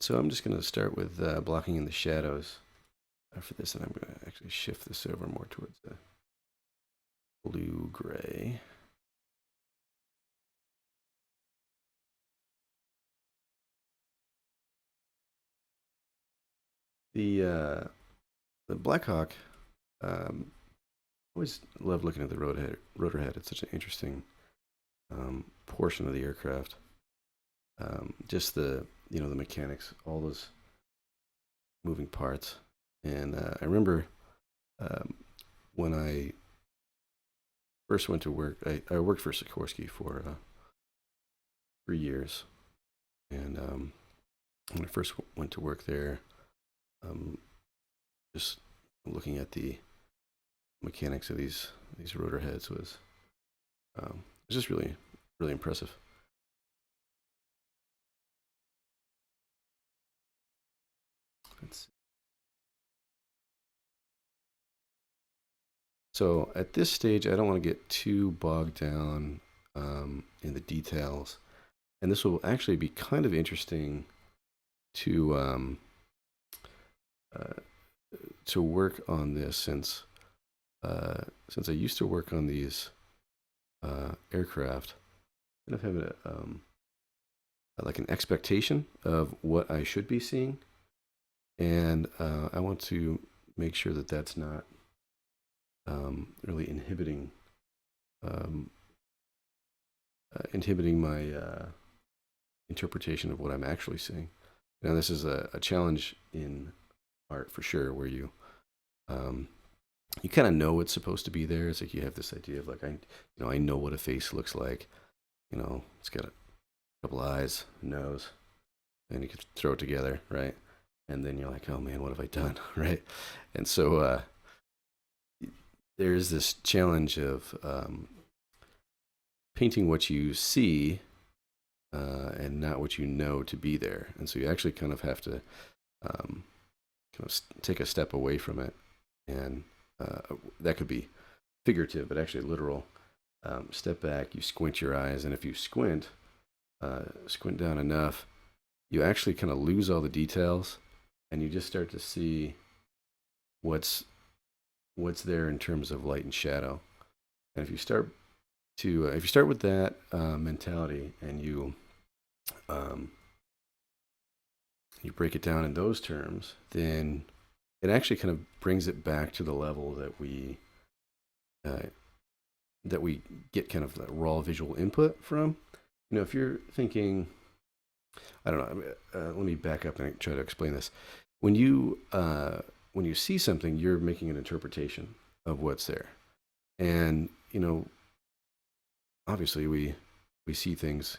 So I'm just going to start with blocking in the shadows for this, and I'm going to actually shift this over more towards the blue-gray. The Blackhawk, always love looking at the rotor head. It's such an interesting portion of the aircraft. Just the the mechanics, all those moving parts. And I remember when I first went to work, I worked for Sikorsky for 3 years. And when I first went to work there, just looking at the mechanics of these rotor heads was just really impressive. Let's see. So at this stage, I don't want to get too bogged down in the details, and this will actually be kind of interesting to work on this since I used to work on these aircraft, kind of having like an expectation of what I should be seeing, and I want to make sure that that's not really inhibiting my interpretation of what I'm actually seeing. Now, this is a challenge in art for sure, where you kind of know what's supposed to be there. It's like you have this idea of like I know what a face looks like. It's got a couple eyes, nose, and you can throw it together, right? And then you're like, oh man, what have I done, right? And so there's this challenge of painting what you see and not what you know to be there. And so you actually kind of have to take a step away from it. And that could be figurative, but actually literal. Step back, you squint your eyes, and if you squint down enough, you actually kind of lose all the details, and you just start to see what's there in terms of light and shadow. And if you start with that mentality, and you break it down in those terms, then it actually kind of brings it back to the level that we get kind of that raw visual input from. If you're thinking, I don't know, let me back up and try to explain this. When you see something, you're making an interpretation of what's there, and obviously we see things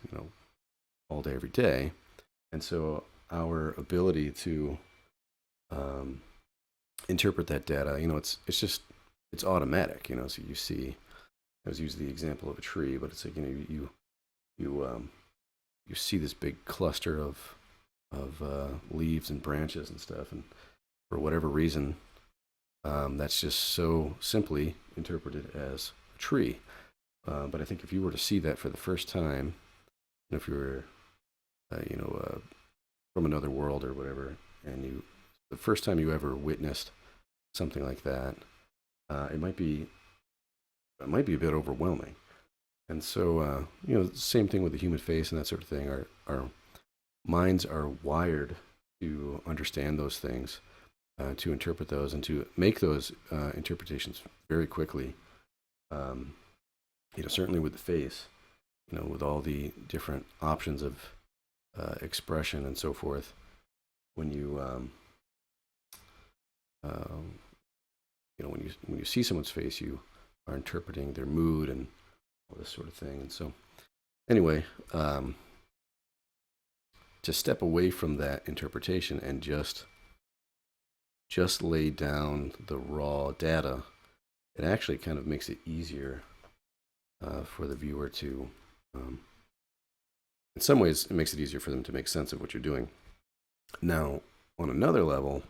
all day every day, and so our ability to interpret that data, it's automatic. So you see, I was using the example of a tree, but it's like you see this big cluster of leaves and branches and stuff, and for whatever reason, that's just so simply interpreted as a tree. But I think if you were to see that for the first time, if you were, from another world or whatever, and the first time you ever witnessed something like that, it might be a bit overwhelming. And so, same thing with the human face and that sort of thing. Our minds are wired to understand those things, to interpret those, and to make those interpretations very quickly. Certainly with the face, with all the different options of expression and so forth. When you when you see someone's face, you are interpreting their mood and all this sort of thing. And so, anyway, to step away from that interpretation and just lay down the raw data, it actually kind of makes it easier for the viewer to, in some ways, it makes it easier for them to make sense of what you're doing. Now, on another level,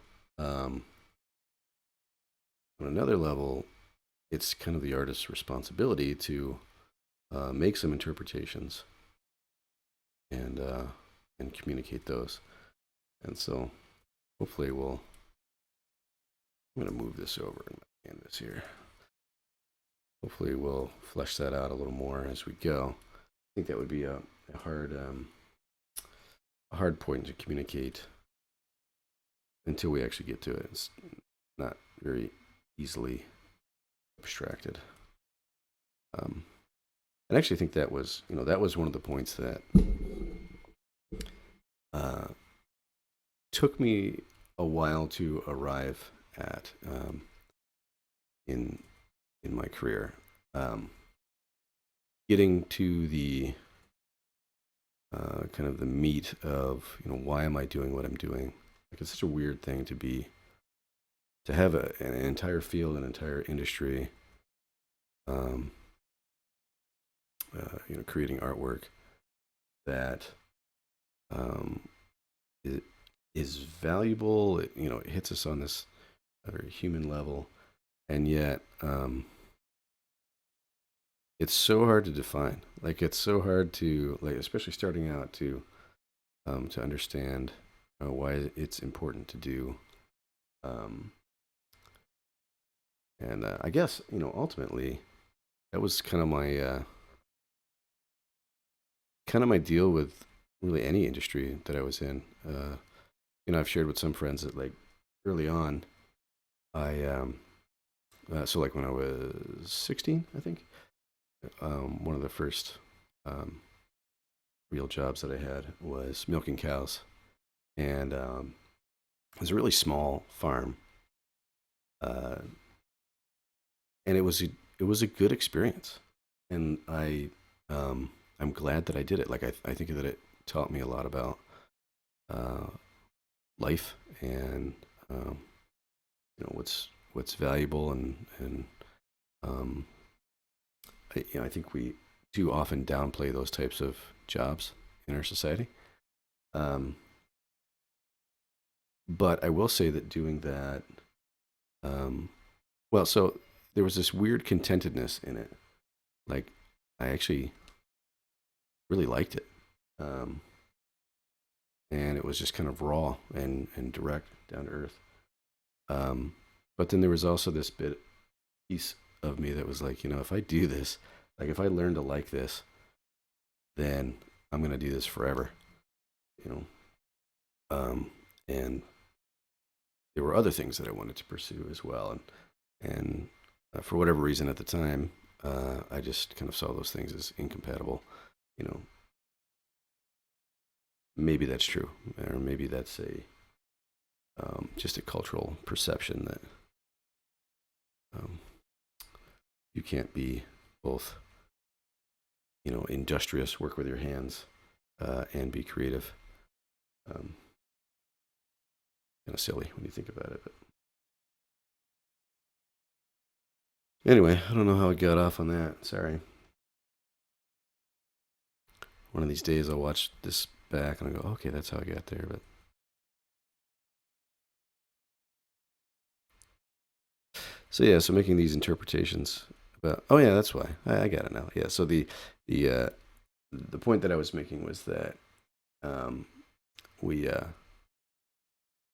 it's kind of the artist's responsibility to make some interpretations and communicate those. And so hopefully I'm going to move this over in my canvas here. Hopefully we'll flesh that out a little more as we go. I think that would be a hard point to communicate until we actually get to it. It's not very easily abstracted. And I actually think that was one of the points that took me a while to arrive at in my career. Getting to the kind of the meat of why am I doing what I'm doing? Like, it's such a weird thing to have an entire field, an entire industry, creating artwork that it is valuable. It hits us on this very human level, and yet it's so hard to define. Like, it's so hard to, like, especially starting out, to understand why it's important to do. And I guess ultimately that was kind of my deal with really any industry that I was in. I've shared with some friends that, like, early on, I so like when I was 16, I think, one of the first real jobs that I had was milking cows, and it was a really small farm, and it was a good experience, and I'm glad that I did it. Like, I think that it taught me a lot about life, and what's valuable, and I think we do often downplay those types of jobs in our society. But I will say that doing that, well, so there was this weird contentedness in it. Like, I actually really liked it. And it was just kind of raw and direct, down to earth. But then there was also this piece of me that was like, if I do this, like, if I learn to like this, then I'm going to do this forever, and there were other things that I wanted to pursue as well. And for whatever reason at the time, I just kind of saw those things as incompatible. Maybe that's true, or maybe that's just a cultural perception that you can't be both, industrious, work with your hands, and be creative. Kind of silly when you think about it, but anyway, I don't know how I got off on that. Sorry. One of these days I'll watch this back and I go, okay, that's how I got there. But so making these interpretations about, oh yeah, that's why I got it now. Yeah, so the point that I was making was that we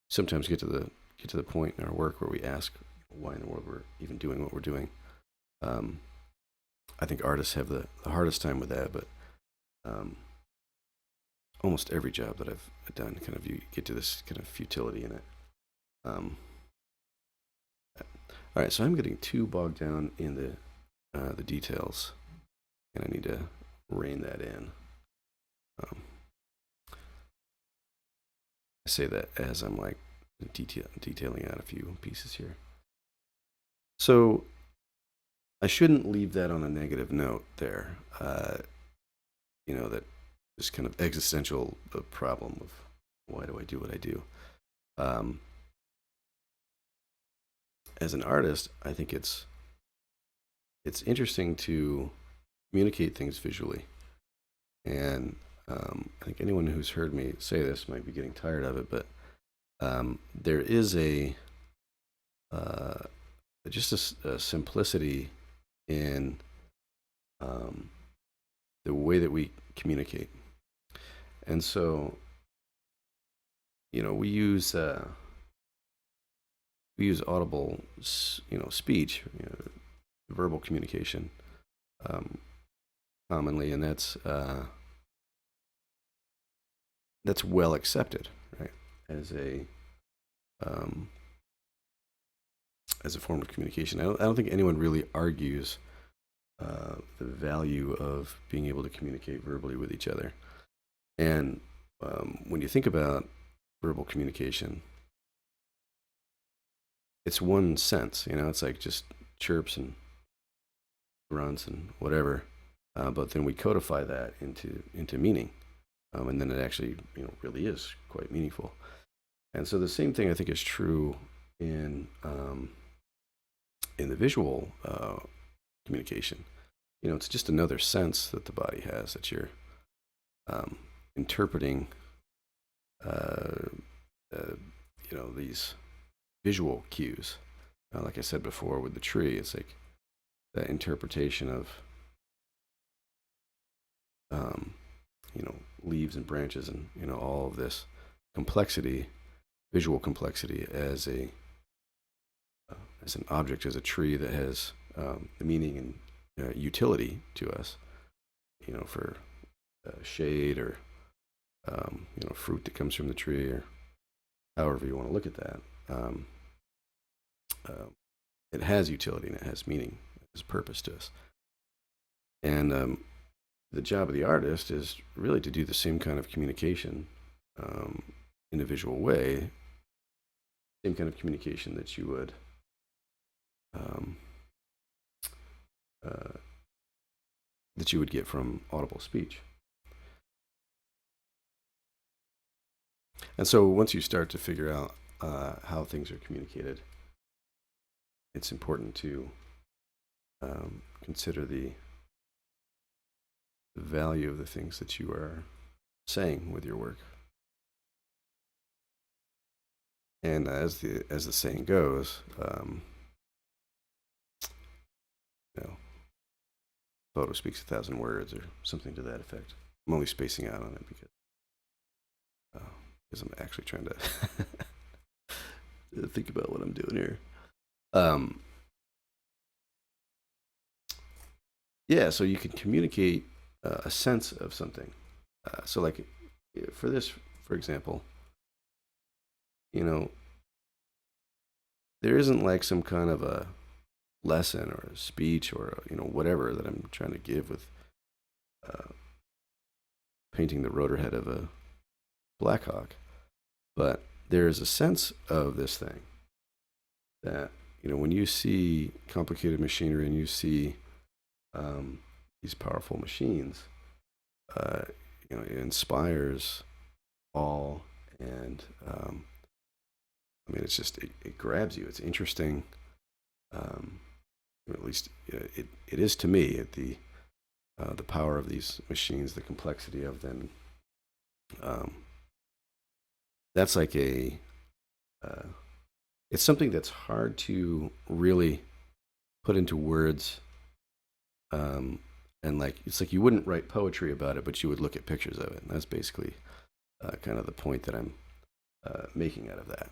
sometimes get to the point in our work where we ask why in the world we're even doing what we're doing. I think artists have the hardest time with that, but almost every job that I've done, kind of, you get to this kind of futility in it. All right, so I'm getting too bogged down in the details, and I need to rein that in. I say that as I'm like detailing out a few pieces here. So I shouldn't leave that on a negative note there. That this kind of existential problem of why do I do what I do. As an artist, I think it's interesting to communicate things visually, and I think anyone who's heard me say this might be getting tired of it, but there is just a simplicity in the way that we communicate. And so we use audible, speech, verbal communication, um, commonly, and that's well accepted, right? As a um, as a form of communication. I don't think anyone really argues the value of being able to communicate verbally with each other. And when you think about verbal communication, it's one sense, it's like just chirps and grunts and whatever. But then we codify that into meaning, and then it actually really is quite meaningful. And so the same thing I think is true in in the visual communication. It's just another sense that the body has that you're interpreting. Uh, these visual cues. Like I said before, with the tree, it's like that interpretation of um, leaves and branches and all of this complexity, visual complexity as an object, as a tree that has the meaning and utility to us. For shade or fruit that comes from the tree, or however you want to look at that. Um, uh, it has utility and it has meaning, it has purpose to us. And the job of the artist is really to do the same kind of communication um, in a visual way, same kind of communication that you would um, uh, get from audible speech. And so once you start to figure out how things are communicated, it's important to consider the value of the things that you are saying with your work. And as the saying goes, photo speaks 1,000 words, or something to that effect. I'm only spacing out on it because I'm actually trying to think about what I'm doing here. Yeah, so you can communicate a sense of something. So, like for this, for example, there isn't like some kind of a lesson or a speech or whatever that I'm trying to give with uh, painting the rotor head of a Blackhawk, but there is a sense of this thing that when you see complicated machinery and you see these powerful machines, it inspires awe, and it's just it grabs you. It's interesting. At least it is to me. The power of these machines, the complexity of them. That's like it's something that's hard to really put into words. And like it's like you wouldn't write poetry about it, but you would look at pictures of it. And that's basically kind of the point that I'm making out of that.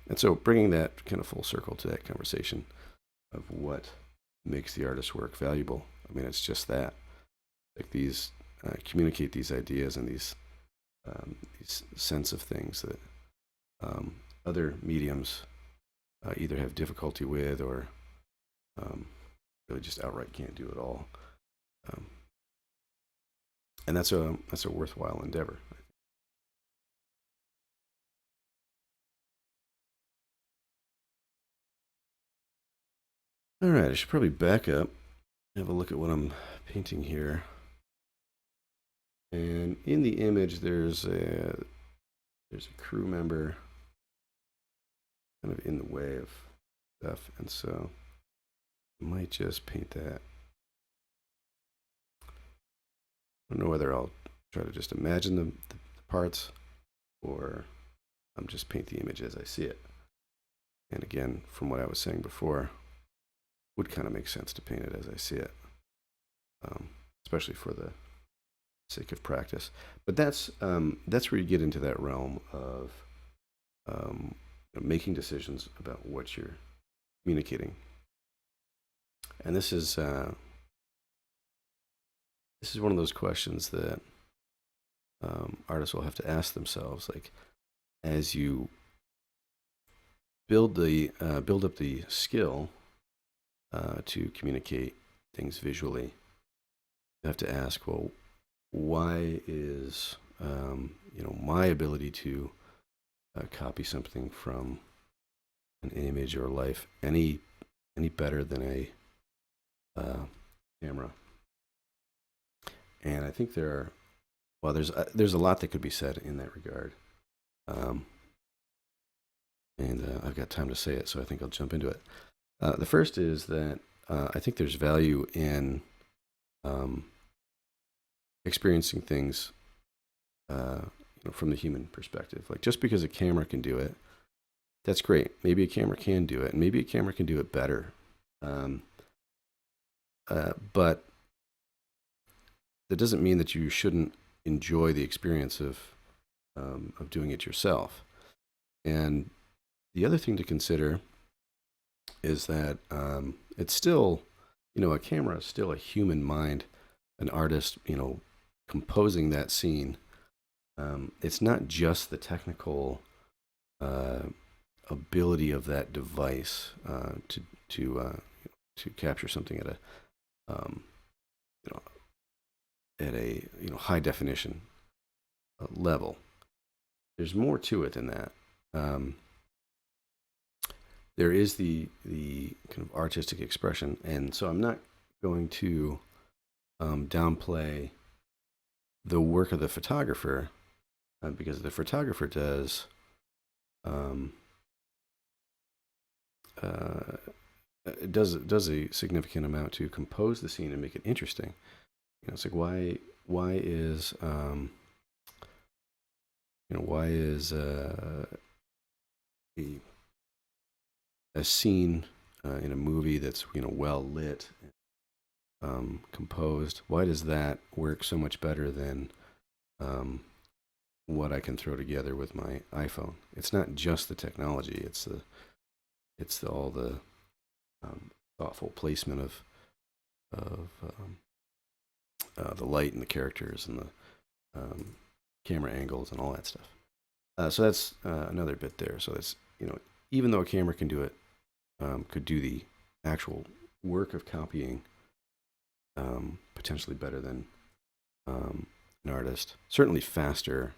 And so bringing that kind of full circle to that conversation of what makes the artist's work valuable. It's just that, like these communicate these ideas and these sense of things that other mediums either have difficulty with or really just outright can't do at all. And that's a worthwhile endeavor. All right, I should probably back up, have a look at what I'm painting here. And in the image, there's a crew member kind of in the way of stuff, and so I might just paint that. I don't know whether I'll try to just imagine the parts or just paint the image as I see it. And again, from what I was saying before, would kind of make sense to paint it as I see it, especially for the sake of practice. But that's where you get into that realm of um, making decisions about what you're communicating. And this is one of those questions that artists will have to ask themselves, like as you build up the skill to communicate things visually. You have to ask, well, why is my ability to copy something from an image or life any better than a camera? And I think there's a lot that could be said in that regard. Um, and I've got time to say it, so I think I'll jump into it. The first is that I think there's value in um, experiencing things from the human perspective. Like just because a camera can do it, that's great. Maybe a camera can do it, and maybe a camera can do it better. Um, but that doesn't mean that you shouldn't enjoy the experience of doing it yourself. And the other thing to consider is that it's still, a camera is still a human mind, an artist, composing that scene. It's not just the technical ability of that device to capture something at you know, a high definition level. There's more to it than that. There is the kind of artistic expression, and so I'm not going to downplay the work of the photographer because the photographer uh, does a significant amount to compose the scene and make it interesting. It's like why is a scene in a movie that's well lit, composed, why does that work so much better than what I can throw together with my iPhone? It's not just the technology; it's all the thoughtful placement of the light and the characters and the camera angles and all that stuff. So that's another bit there. So that's even though a camera can do it, could do the actual work of copying potentially better than an artist. Certainly faster.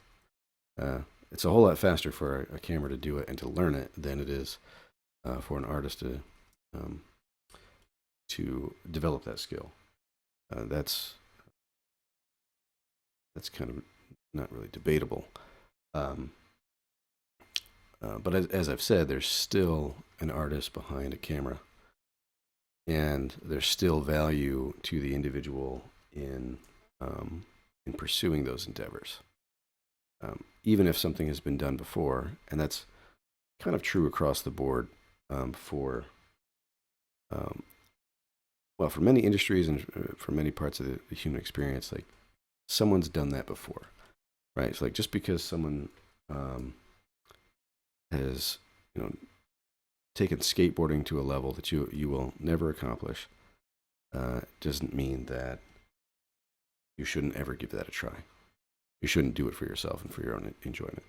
It's a whole lot faster for a camera to do it and to learn it than it is for an artist to develop that skill. That's kind of not really debatable. But as I've said, there's still an artist behind a camera, and there's still value to the individual in pursuing those endeavors, even if something has been done before, and that's kind of true across the board for for many industries and for many parts of the human experience. Like someone's done that before, right? It's like just because someone has taken skateboarding to a level that you will never accomplish doesn't mean that you shouldn't ever give that a try. You shouldn't do it for yourself and for your own enjoyment.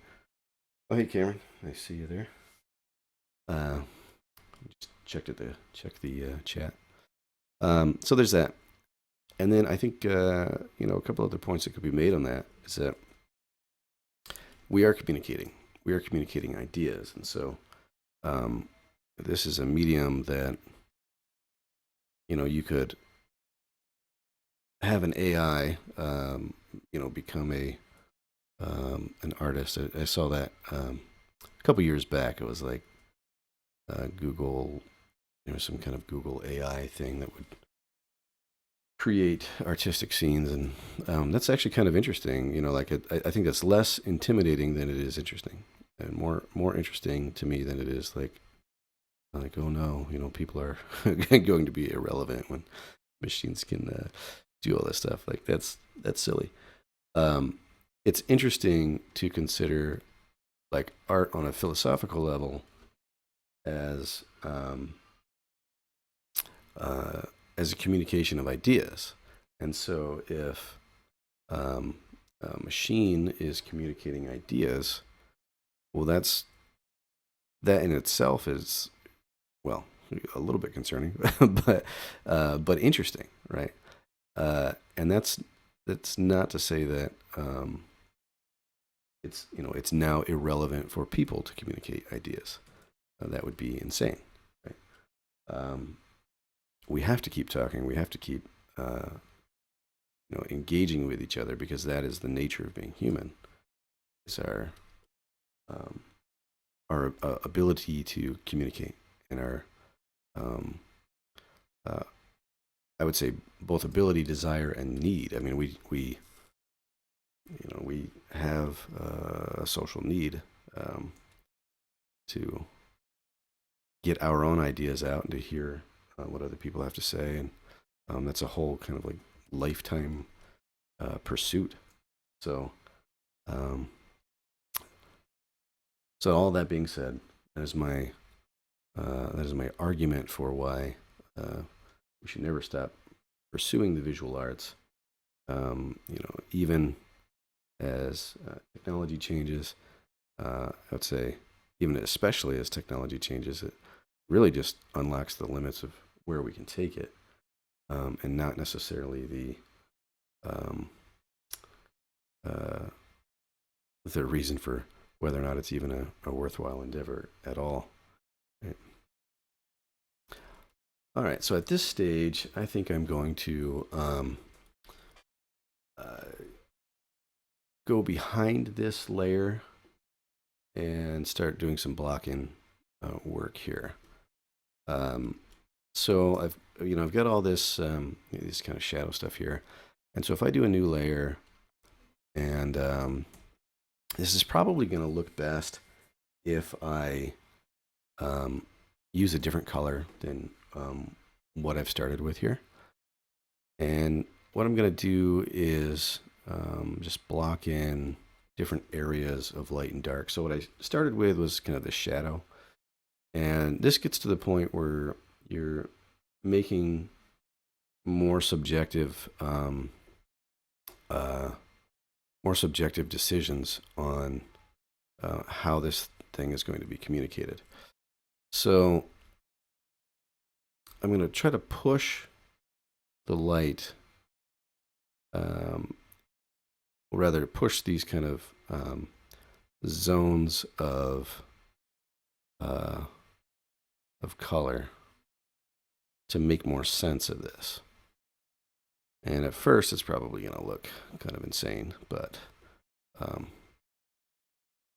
Oh, hey, Cameron, I see you there. Just check the chat. So there's that, and then I think a couple other points that could be made on that is that we are communicating. We are communicating ideas, and so this is a medium that you could have an AI become an artist. I saw that a couple years back. It was like Google. There was some kind of Google AI thing that would create artistic scenes, and that's actually kind of interesting. I think that's less intimidating than it is interesting, and more interesting to me than it is like oh no, people are going to be irrelevant when machines can do all this stuff. Like that's silly. Um, it's interesting to consider like art on a philosophical level as uh, as a communication of ideas. And so, if a machine is communicating ideas, well, that in itself is, well, a little bit concerning, but interesting, right? And that's not to say that it's now irrelevant for people to communicate ideas. That would be insane, right? Um, we have to keep talking. We have to keep engaging with each other, because that is the nature of being human. Is um, our ability to communicate, and our um, uh, I would say both ability, desire, and need. I mean, we have a social need um, to get our own ideas out and to hear what other people have to say, and that's a whole kind of like lifetime pursuit. So, um, so all that being said, that is my argument for why we should never stop pursuing the visual arts. Even as technology changes, I would say, even especially as technology changes, it really just unlocks the limits of where we can take it, and not necessarily um, uh, the reason for whether or not it's even a worthwhile endeavor at all. Right? All right, so at this stage, I think I'm going to uh, go behind this layer and start doing some blocking work here. So I've got all this kind of shadow stuff here, and so if I do a new layer, and this is probably going to look best if I use a different color than what I've started with here. And what I'm going to do is just block in different areas of light and dark. So what I started with was kind of the shadow. And this gets to the point where you're making more subjective decisions on how this thing is going to be communicated. So I'm going to try to push the light, or rather push these kind of zones of color to make more sense of this. And at first, it's probably going to look kind of insane, but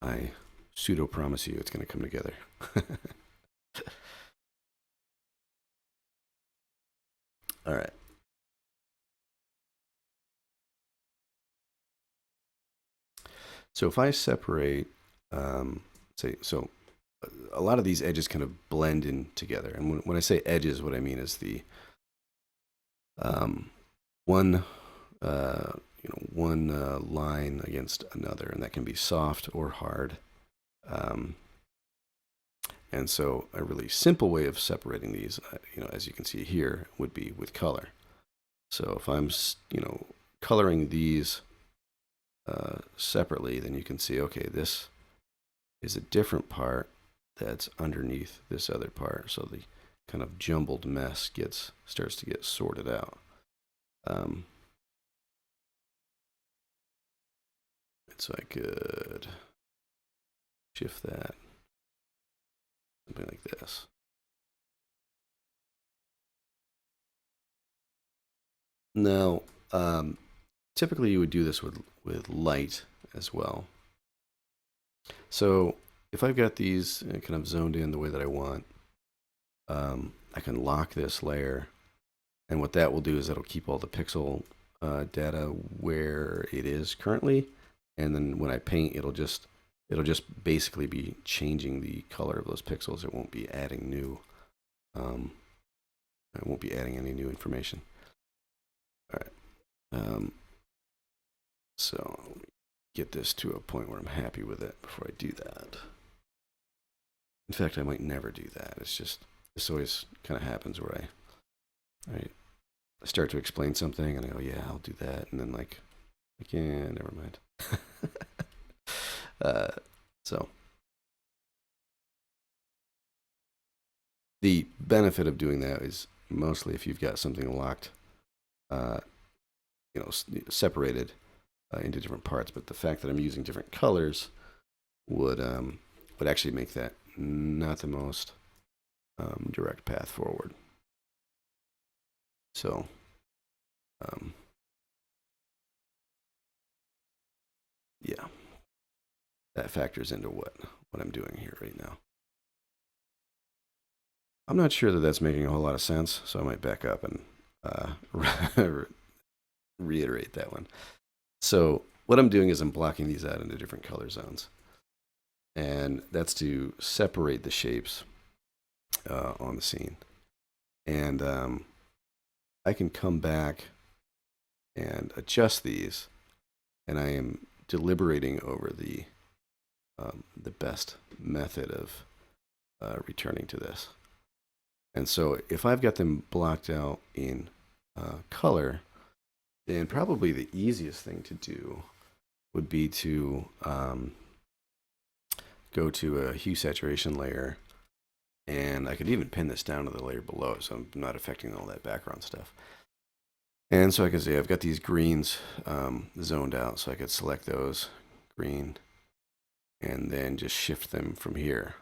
I pseudo promise you it's going to come together. All right. So if I separate, so a lot of these edges kind of blend in together. And when I say edges, what I mean is the one line against another, and that can be soft or hard. And so a really simple way of separating these, as you can see here, would be with color. So if I'm, coloring these separately, then you can see, okay, this is a different part that's underneath this other part. So the kind of jumbled mess starts to get sorted out. So I could shift that, something like this. Now, typically you would do this with light as well. So if I've got these kind of zoned in the way that I want, I can lock this layer, and what that will do is that'll keep all the pixel data where it is currently, and then when I paint, it'll just basically be changing the color of those pixels. It won't be adding any new information. All right. So get this to a point where I'm happy with it before I do that. In fact, I might never do that. It's just, this always kind of happens where I start to explain something and I go, yeah, I'll do that. And then like yeah, never mind. So the benefit of doing that is mostly if you've got something locked, uh, separated into different parts. But the fact that I'm using different colors would actually make that not the most direct path forward. So, yeah, that factors into what I'm doing here right now. I'm not sure that that's making a whole lot of sense, so I might back up and reiterate that one. So what I'm doing is I'm blocking these out into different color zones. And that's to separate the shapes on the scene. And I can come back and adjust these, and I am deliberating over the best method of returning to this. And so if I've got them blocked out in color, then probably the easiest thing to do would be to go to a hue saturation layer, and I could even pin this down to the layer below so I'm not affecting all that background stuff. And so I can say I've got these greens zoned out, so I could select those, green, and then just shift them from here.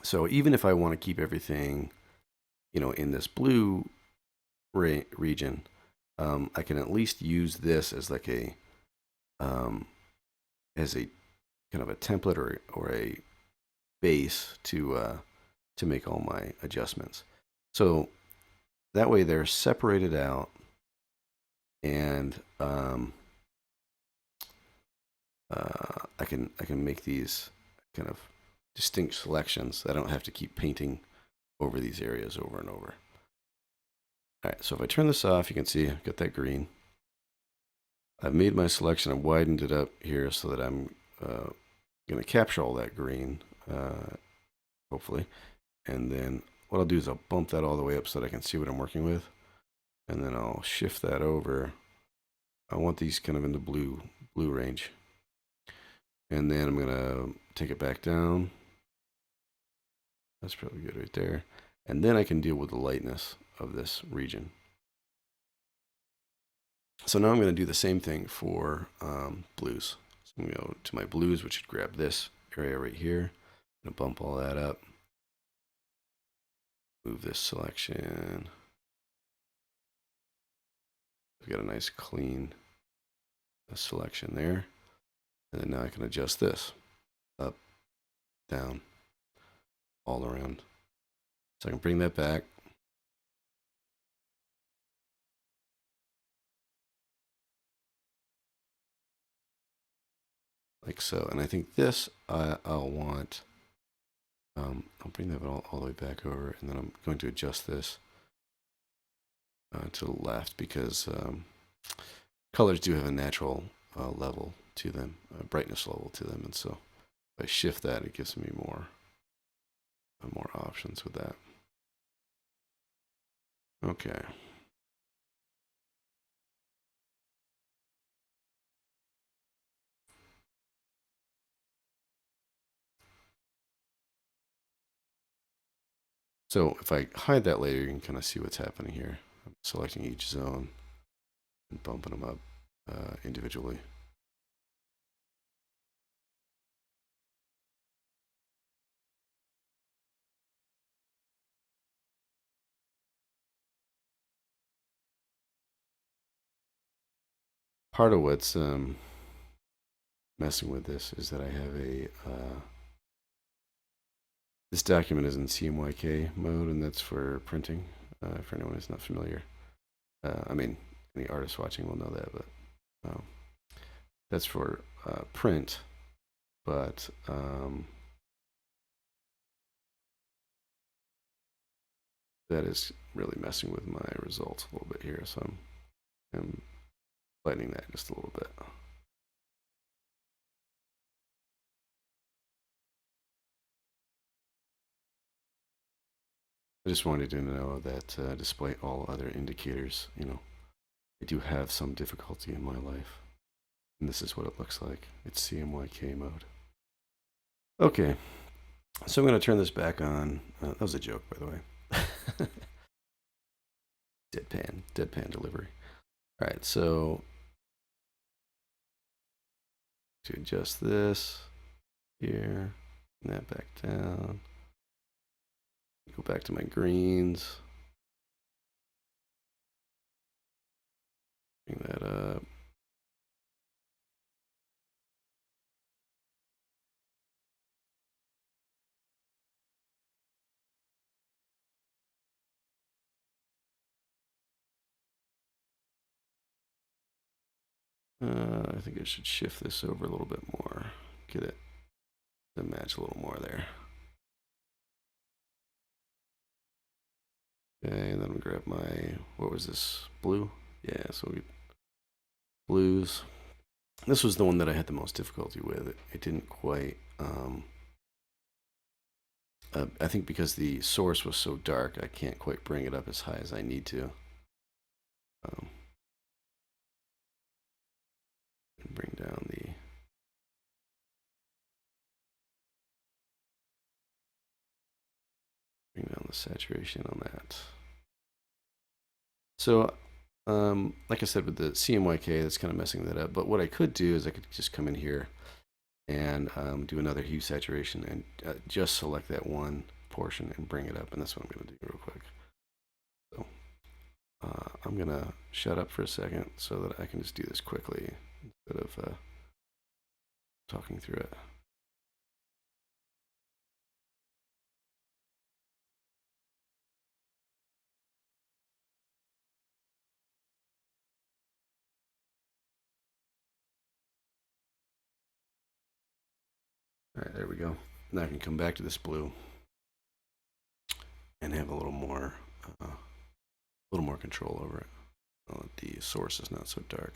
So even if I want to keep everything, in this blue region, I can at least use this as like a kind of a template or a base to make all my adjustments. So that way they're separated out, and I can make these kind of distinct selections. I don't have to keep painting over these areas over and over. All right, so if I turn this off, you can see I've got that green. I've made my selection. I've widened it up here so that I'm going to capture all that green, hopefully. And then what I'll do is I'll bump that all the way up so that I can see what I'm working with. And then I'll shift that over. I want these kind of in the blue range. And then I'm going to take it back down. That's probably good right there. And then I can deal with the lightness of this region. So now I'm going to do the same thing for blues. So I'm going to go to my blues, which would grab this area right here. I'm going to bump all that up. Move this selection. We've got a nice clean selection there. And then now I can adjust this up, down, all around. So I can bring that back. Like so. And I think this I'll want, I'll bring that all the way back over, and then I'm going to adjust this to the left because colors do have a natural level to them, a brightness level to them. And so if I shift that, it gives me more options with that. Okay. So if I hide that layer, you can kind of see what's happening here. I'm selecting each zone and bumping them up individually. Part of what's messing with this is that I have a this document is in CMYK mode, and that's for printing. For anyone who's not familiar, I mean, any artist watching will know that, but that's for print. But that is really messing with my results a little bit here. So I'm I'm lightening that just a little bit. I just wanted to know that despite all other indicators, I do have some difficulty in my life. And this is what it looks like. It's CMYK mode. Okay, so I'm going to turn this back on. That was a joke, by the way. Deadpan delivery. All right, so to adjust this here, and that back down. Go back to my greens. Bring that up. I think I should shift this over a little bit more. Get it to match a little more there. Okay, and then we grab my, what was this, blue? Yeah, so we blues. This was the one that I had the most difficulty with. It didn't quite, I think because the source was so dark, I can't quite bring it up as high as I need to. Bring down the saturation on that. So, like I said, with the CMYK, that's kind of messing that up. But what I could do is I could just come in here and do another hue saturation and just select that one portion and bring it up. And that's what I'm going to do real quick. So I'm going to shut up for a second so that I can just do this quickly instead of talking through it. All right, there we go. Now I can come back to this blue and have a little more control over it. Oh, the source is not so dark.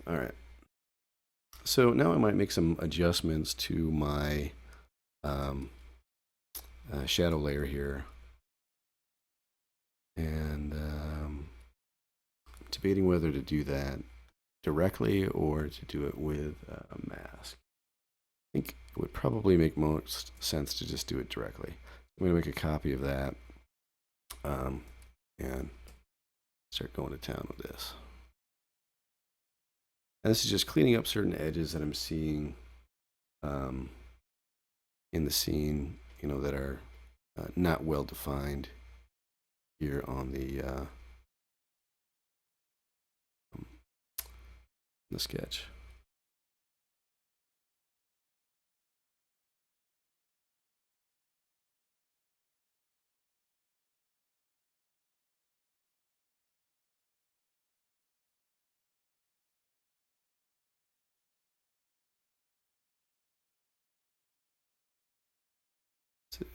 All right. So now I might make some adjustments to my shadow layer here. And debating whether to do that directly or to do it with a mask. I think it would probably make most sense to just do it directly. I'm going to make a copy of that and start going to town with this. And this is just cleaning up certain edges that I'm seeing in the scene, that are not well defined here on the sketch. Get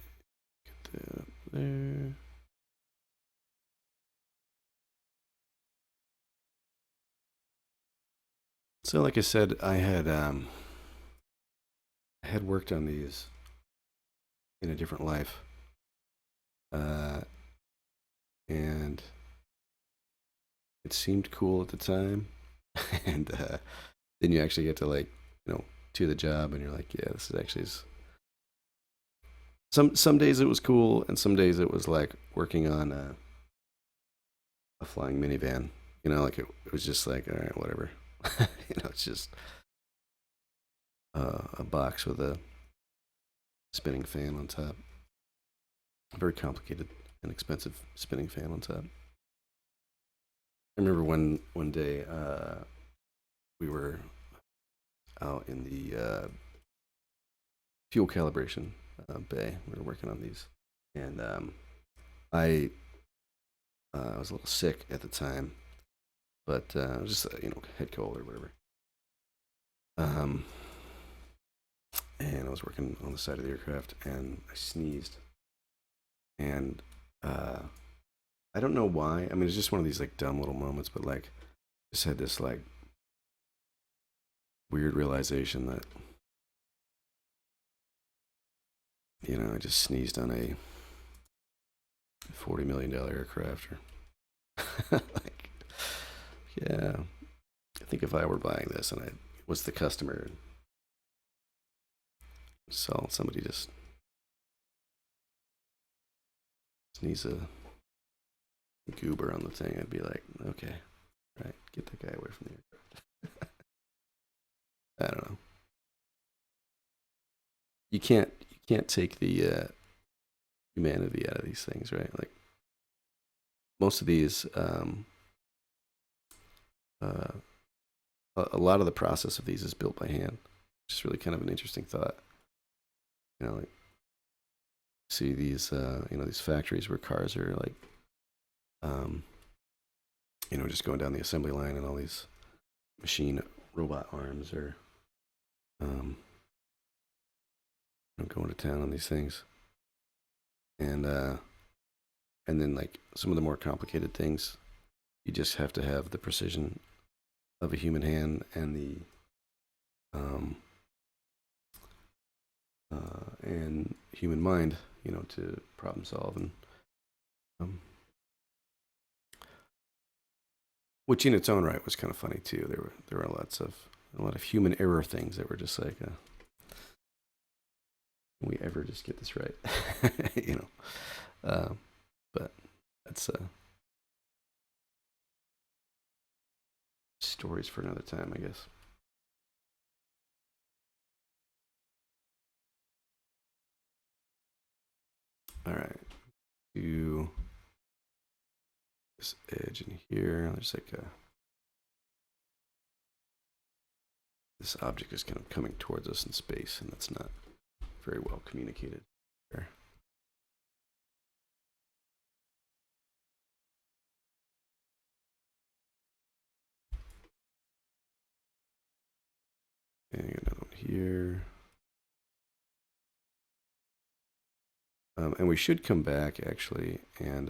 that up there. So, like I said, I had worked on these in a different life, and it seemed cool at the time, and then you actually get to to the job, and you're like, yeah, this is actually some days it was cool, and some days it was like working on a flying minivan. Like it was just like, all right, whatever. It's just a box with a spinning fan on top. A very complicated and expensive spinning fan on top. I remember one day we were out in the fuel calibration bay. We were working on these, and I was a little sick at the time, but I was just head cold or whatever. and I was working on the side of the aircraft, and I sneezed, and I don't know why. I mean, it's just one of these like dumb little moments, but like, just had this like weird realization that I just sneezed on a $40 million aircraft. Like, yeah, I think if I were buying this and I was the customer, saw somebody just sneeze a goober on the thing, I'd be like, okay, right, get that guy away from the aircraft. I don't know. You can't take the humanity out of these things, right? Like most of these, uh, a lot of the process of these is built by hand. Just really kind of an interesting thought. Like see these, these factories where cars are like, just going down the assembly line, and all these machine robot arms are, going to town on these things, and then like some of the more complicated things, you just have to have the precision of a human hand and the and human mind, to problem solve, and which in its own right was kind of funny too. There were a lot of human error things that were just like, can we ever just get this right? But that's stories for another time, I guess. All right, do this edge in here. There's like this object is kind of coming towards us in space, and that's not very well communicated there. And another one here. And we should come back actually and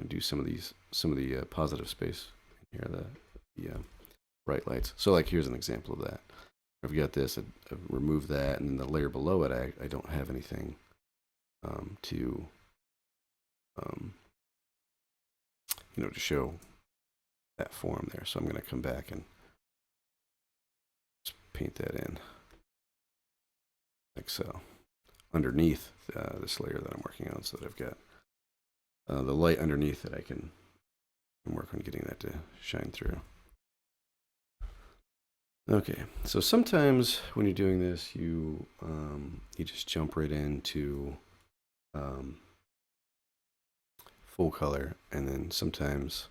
do some of the positive space here, the bright lights. So like here's an example of that. I've got this, I've removed that, and then the layer below it, I don't have anything to to show that form there. So I'm going to come back and just paint that in like so underneath this layer that I'm working on, so that I've got the light underneath that I can work on getting that to shine through. Okay, so sometimes when you're doing this, you just jump right into full color, and then sometimes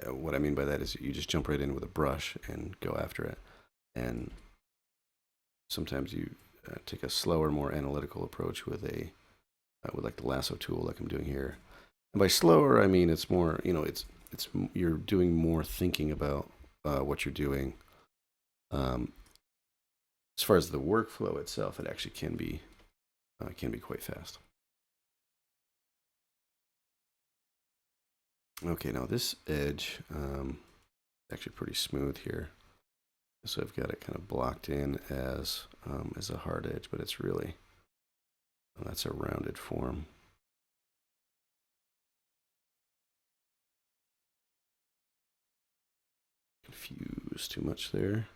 what I mean by that is you just jump right in with a brush and go after it, and sometimes you take a slower, more analytical approach with with like the lasso tool, like I'm doing here. And by slower, I mean it's more, it's you're doing more thinking about what you're doing. As far as the workflow itself, it actually can be quite fast. Okay, now this edge actually pretty smooth here. So I've got it kind of blocked in as a hard edge, but it's really, that's a rounded form. Confuse too much there.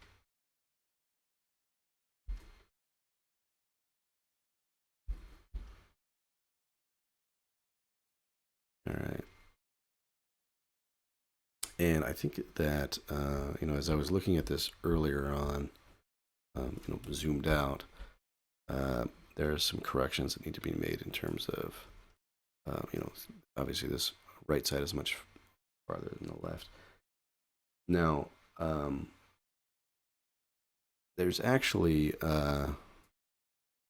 All right. And I think that, as I was looking at this earlier on, zoomed out, there are some corrections that need to be made in terms of, obviously this right side is much farther than the left. Now, there's actually a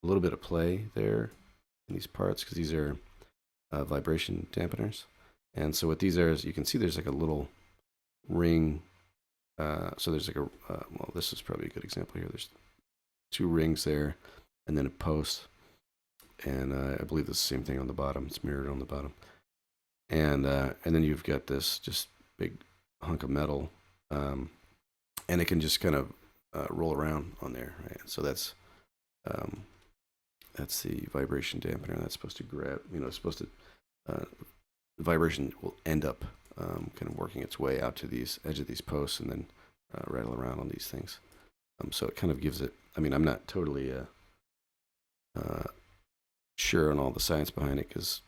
little bit of play there in these parts, because these are vibration dampeners. And so what these are is, you can see there's like a little ring So there's like a, well, this is probably a good example here. There's two rings there, and then a post, and I believe it's the same thing on the bottom. It's mirrored on the bottom, and then you've got this just big hunk of metal, and it can just kind of roll around on there, right? So that's the vibration dampener. That's supposed to grab, it's supposed to, the vibration will end up kind of working its way out to these edge of these posts and then rattle around on these things. So it kind of gives it, I mean, I'm not totally sure on all the science behind it because,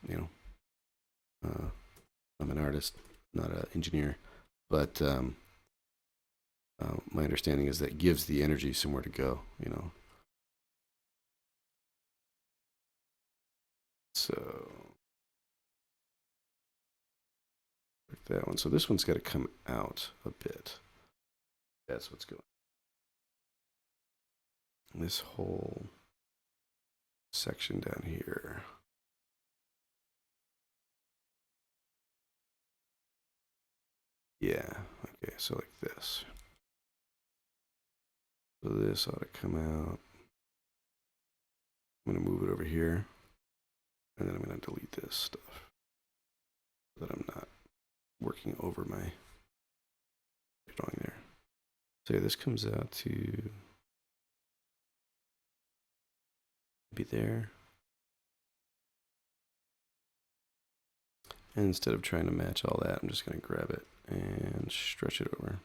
I'm an artist, not an engineer. But my understanding is that it gives the energy somewhere to go, So, like that one. So this one's got to come out a bit. That's what's going on. This whole section down here. Yeah, okay, so like this. So this ought to come out. I'm going to move it over here. And then I'm going to delete this stuff so that I'm not working over my drawing there. So yeah, this comes out to be there. And instead of trying to match all that, I'm just going to grab it and stretch it over.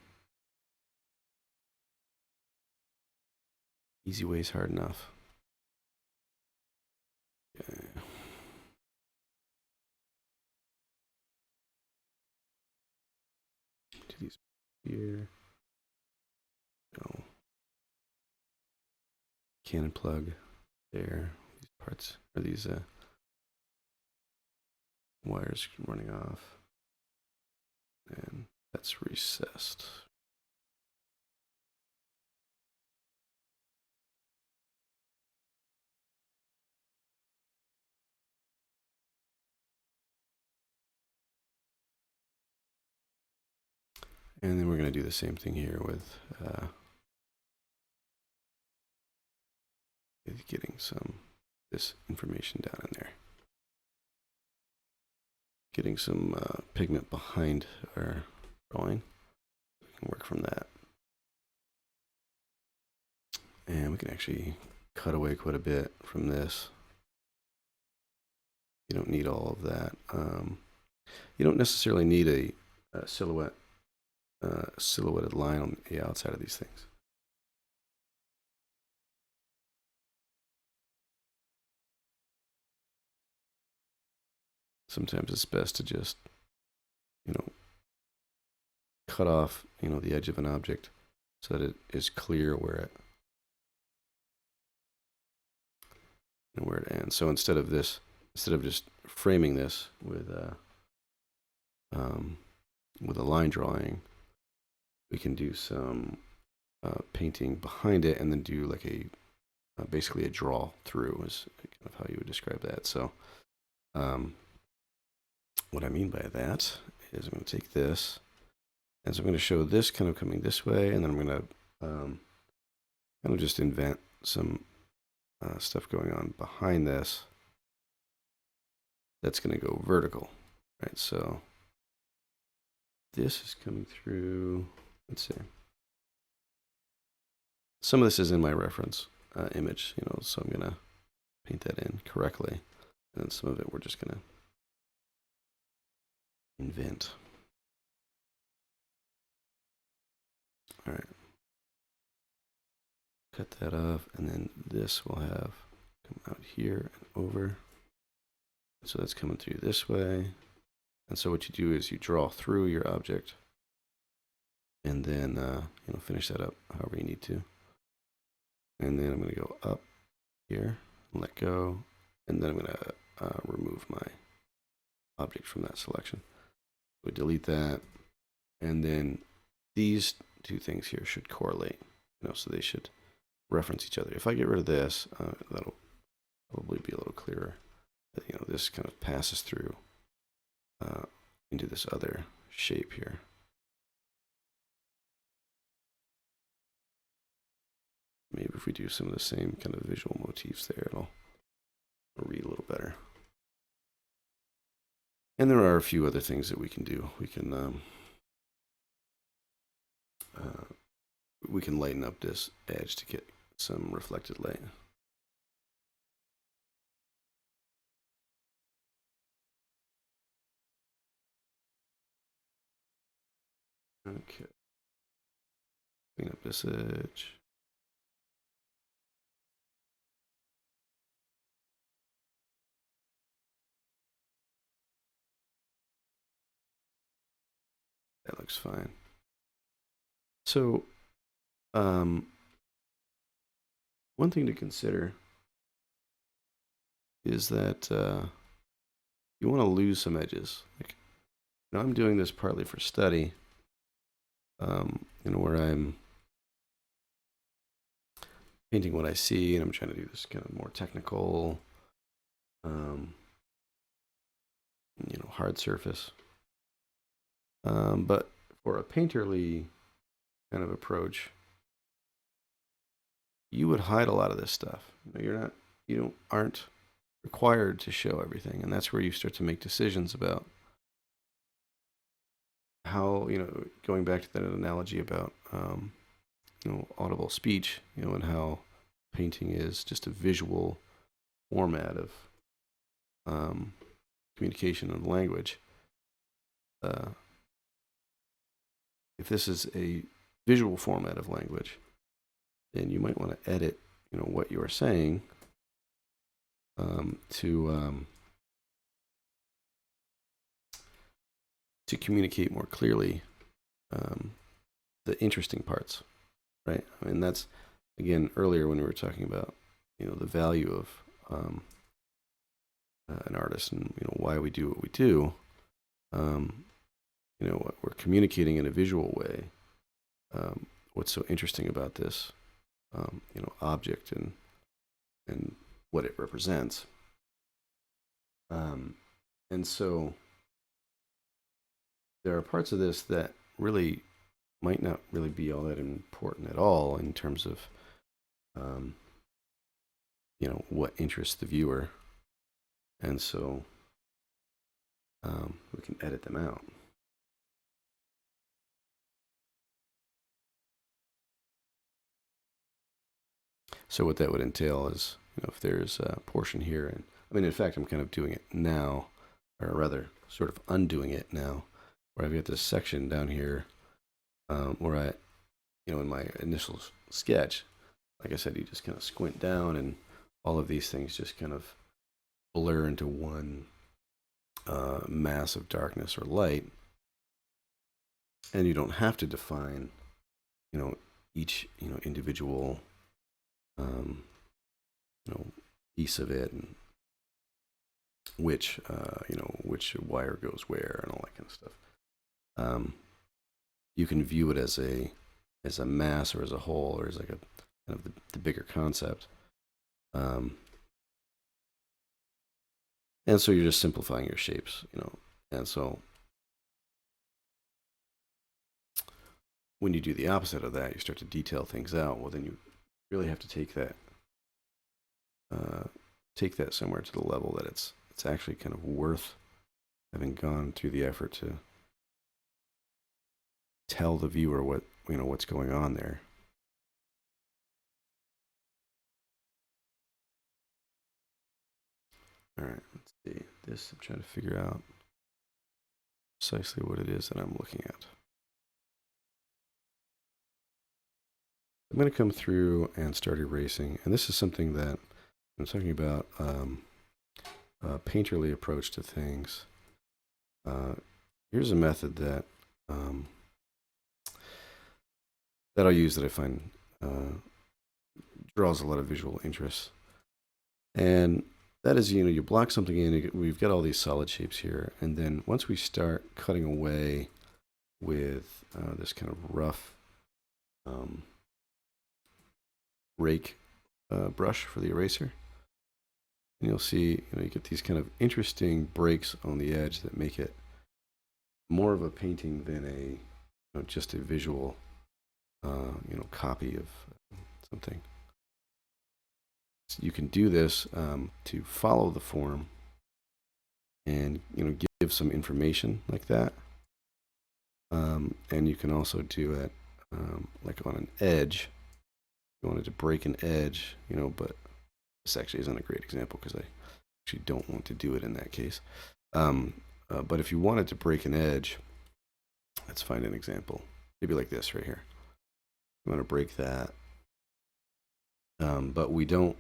Easy way is hard enough. Okay. Do these here. Go. Cannon plug there. These parts are these wires running off. And that's recessed. And then we're going to do the same thing here with getting this information down in there. Getting some pigment behind our drawing. We can work from that. And we can actually cut away quite a bit from this. You don't need all of that. You don't necessarily need a silhouetted line on the outside of these things. Sometimes it's best to just, cut off, the edge of an object so that it is clear where it ends. So instead of just framing this with a line drawing, we can do some painting behind it and then do like basically a draw through is kind of how you would describe that. So what I mean by that is I'm going to take this, and so I'm going to show this kind of coming this way, and then I'm going to kind of just invent some stuff going on behind this that's going to go vertical, right? So this is coming through, let's see. Some of this is in my reference image, so I'm going to paint that in correctly, and then some of it we're just going to invent. All right. Cut that off, and then this will have come out here and over. So that's coming through this way. And so what you do is you draw through your object, and then finish that up however you need to. And then I'm going to go up here and let go, and then I'm going to remove my object from that selection. We delete that, and then these two things here should correlate, so they should reference each other. If I get rid of this, that'll probably be a little clearer. This kind of passes through into this other shape here. if we do some of the same kind of visual motifs there, it'll read a little better. And there are a few other things that we can do. We can lighten up this edge to get some reflected light. Okay. Clean up this edge. That looks fine. So, one thing to consider is that you want to lose some edges. Like, I'm doing this partly for study, where I'm painting what I see, and I'm trying to do this kind of more technical, hard surface. But for a painterly kind of approach, you would hide a lot of this stuff. You aren't required to show everything, and that's where you start to make decisions about how, going back to that analogy about audible speech, and how painting is just a visual format of communication and language. If this is a visual format of language, then you might want to edit, what you are saying to communicate more clearly the interesting parts, right? I mean, that's, again, earlier when we were talking about, the value of an artist and, why we do what we do. We're communicating in a visual way. What's so interesting about this, object and what it represents. And so there are parts of this that really might not really be all that important at all in terms of, what interests the viewer. And so we can edit them out. So what that would entail is, if there's a portion here, and in fact, I'm kind of doing it now, or rather, sort of undoing it now, where I've got this section down here, where I, in my initial sketch, like I said, you just kind of squint down, and all of these things just kind of blur into one mass of darkness or light, and you don't have to define, each, individual piece of it, and which wire goes where and all that kind of stuff. You can view it as a mass or as a whole, or as like a kind of the bigger concept. And so you're just simplifying your shapes, and so when you do the opposite of that, you start to detail things out. Well, then you really have to take that somewhere to the level that it's actually kind of worth having gone through the effort to tell the viewer what's going on there. All right, let's see. This, I'm trying to figure out precisely what it is that I'm looking at. I'm going to come through and start erasing, and this is something that I'm talking about, a painterly approach to things. Here's a method that I'll use that I find draws a lot of visual interest. And that is, you block something in, we've got all these solid shapes here, and then once we start cutting away with this kind of rough rake brush for the eraser, and you'll see, you get these kind of interesting breaks on the edge that make it more of a painting than just a visual, copy of something. you can do this to follow the form and give some information like that. And you can also do it like on an edge. You wanted to break an edge, but this actually isn't a great example because I actually don't want to do it in that case. But if you wanted to break an edge, let's find an example. Maybe like this right here. You want to break that. But we don't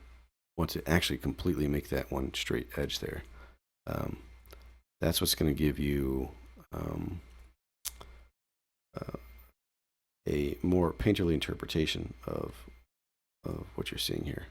want to actually completely make that one straight edge there. That's what's going to give you a more painterly interpretation of what you're seeing here.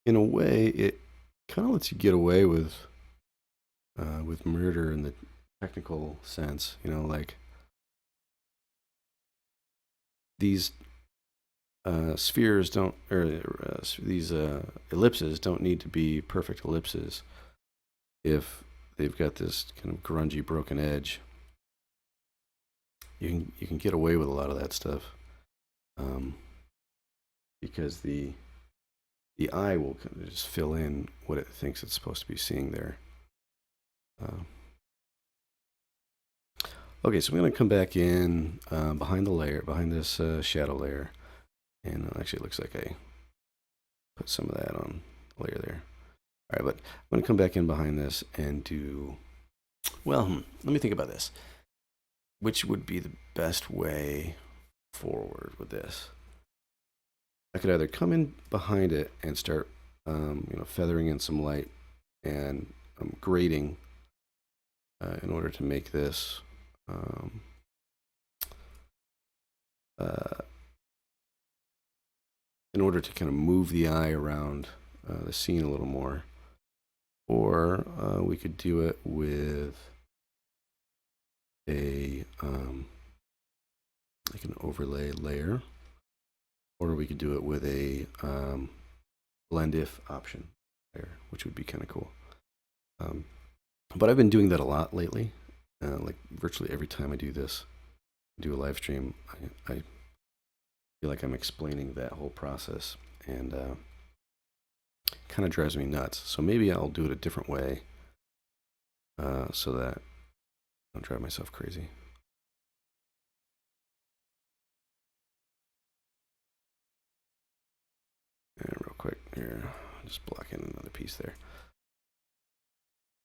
In a way, it kind of lets you get away with murder in the technical sense. Like these spheres don't, or these ellipses don't need to be perfect ellipses if they've got this kind of grungy broken edge. You can get away with a lot of that stuff because the eye will kind of just fill in what it thinks it's supposed to be seeing there. Okay, so I'm going to come back in behind the layer, behind this shadow layer, and actually it looks like I put some of that on the layer there. All right, but I'm going to come back in behind this and do, well, let me think about this. Which would be the best way forward with this? I could either come in behind it and start, feathering in some light and grading in order to make this in order to kind of move the eye around the scene a little more. Or we could do it with a like an overlay layer, or we could do it with a blend if option there, which would be kind of cool. But I've been doing that a lot lately. Like virtually every time I do this, do a live stream, I feel like I'm explaining that whole process, and kind of drives me nuts. So maybe I'll do it a different way so that I don't drive myself crazy. And real quick here, just block in another piece there.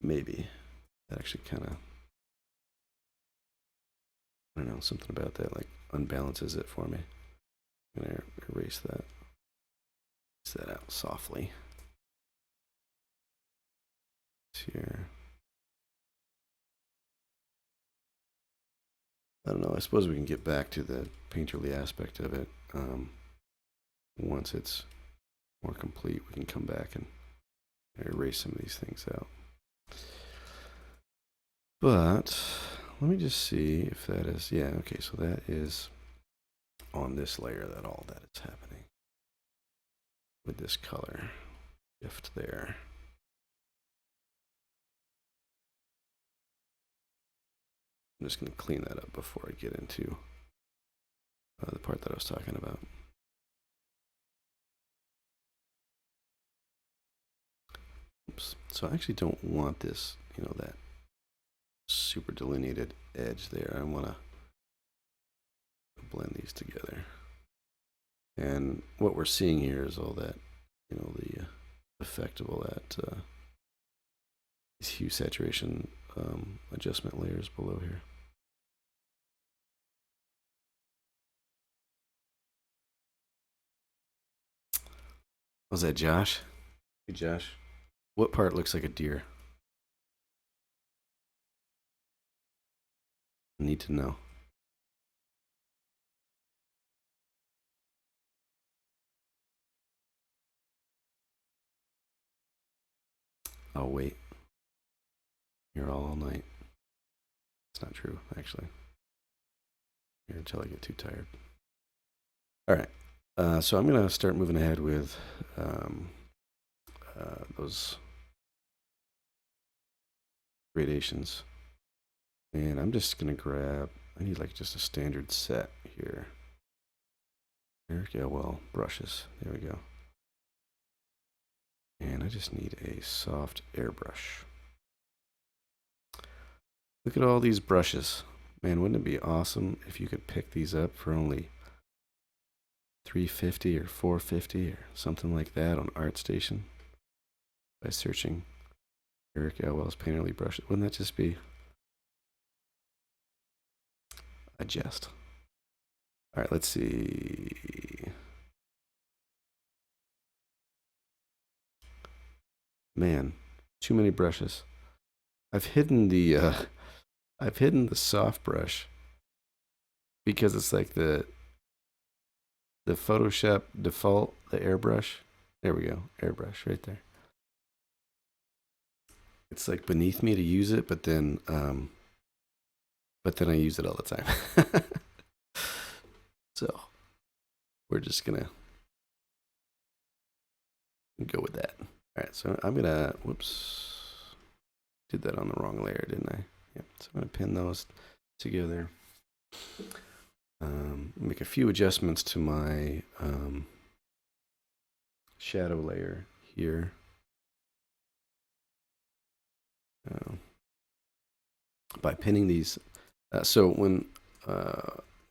Maybe that actually kind of, I don't know, something about that like unbalances it for me. I'm gonna erase that out softly. Here. I don't know. I suppose we can get back to the painterly aspect of it once it's more complete. We can come back and erase some of these things out. But let me just see if that is, yeah, okay, so that is on this layer, that all that is happening with this color shift there. I'm just going to clean that up before I get into the part that I was talking about. Oops. So I actually don't want this, that super delineated edge there. I want to blend these together. And what we're seeing here is all that, the effect of all that, these hue saturation adjustment layers below here. Was that Josh? Hey, Josh. What part looks like a deer? I need to know. Oh, wait. here all night. It's not true, actually. Here until I get too tired. All right. So I'm going to start moving ahead with those gradations. And I'm just going to grab, I need like just a standard set here. Eric Elwell brushes. There we go. And I just need a soft airbrush. Look at all these brushes. Man, wouldn't it be awesome if you could pick these up for only $350 or $450 or something like that on ArtStation by searching Eric Elwell's painterly brushes? Wouldn't that just be a jest? All right, let's see. Man, too many brushes. I've hidden the soft brush because it's like the Photoshop default, the airbrush. There we go, airbrush right there. It's like beneath me to use it, but then I use it all the time. So we're just gonna go with that. All right, so I'm gonna, whoops, did that on the wrong layer, didn't I? Yep. So I'm gonna pin those together. Make a few adjustments to my shadow layer here. By pinning these, so when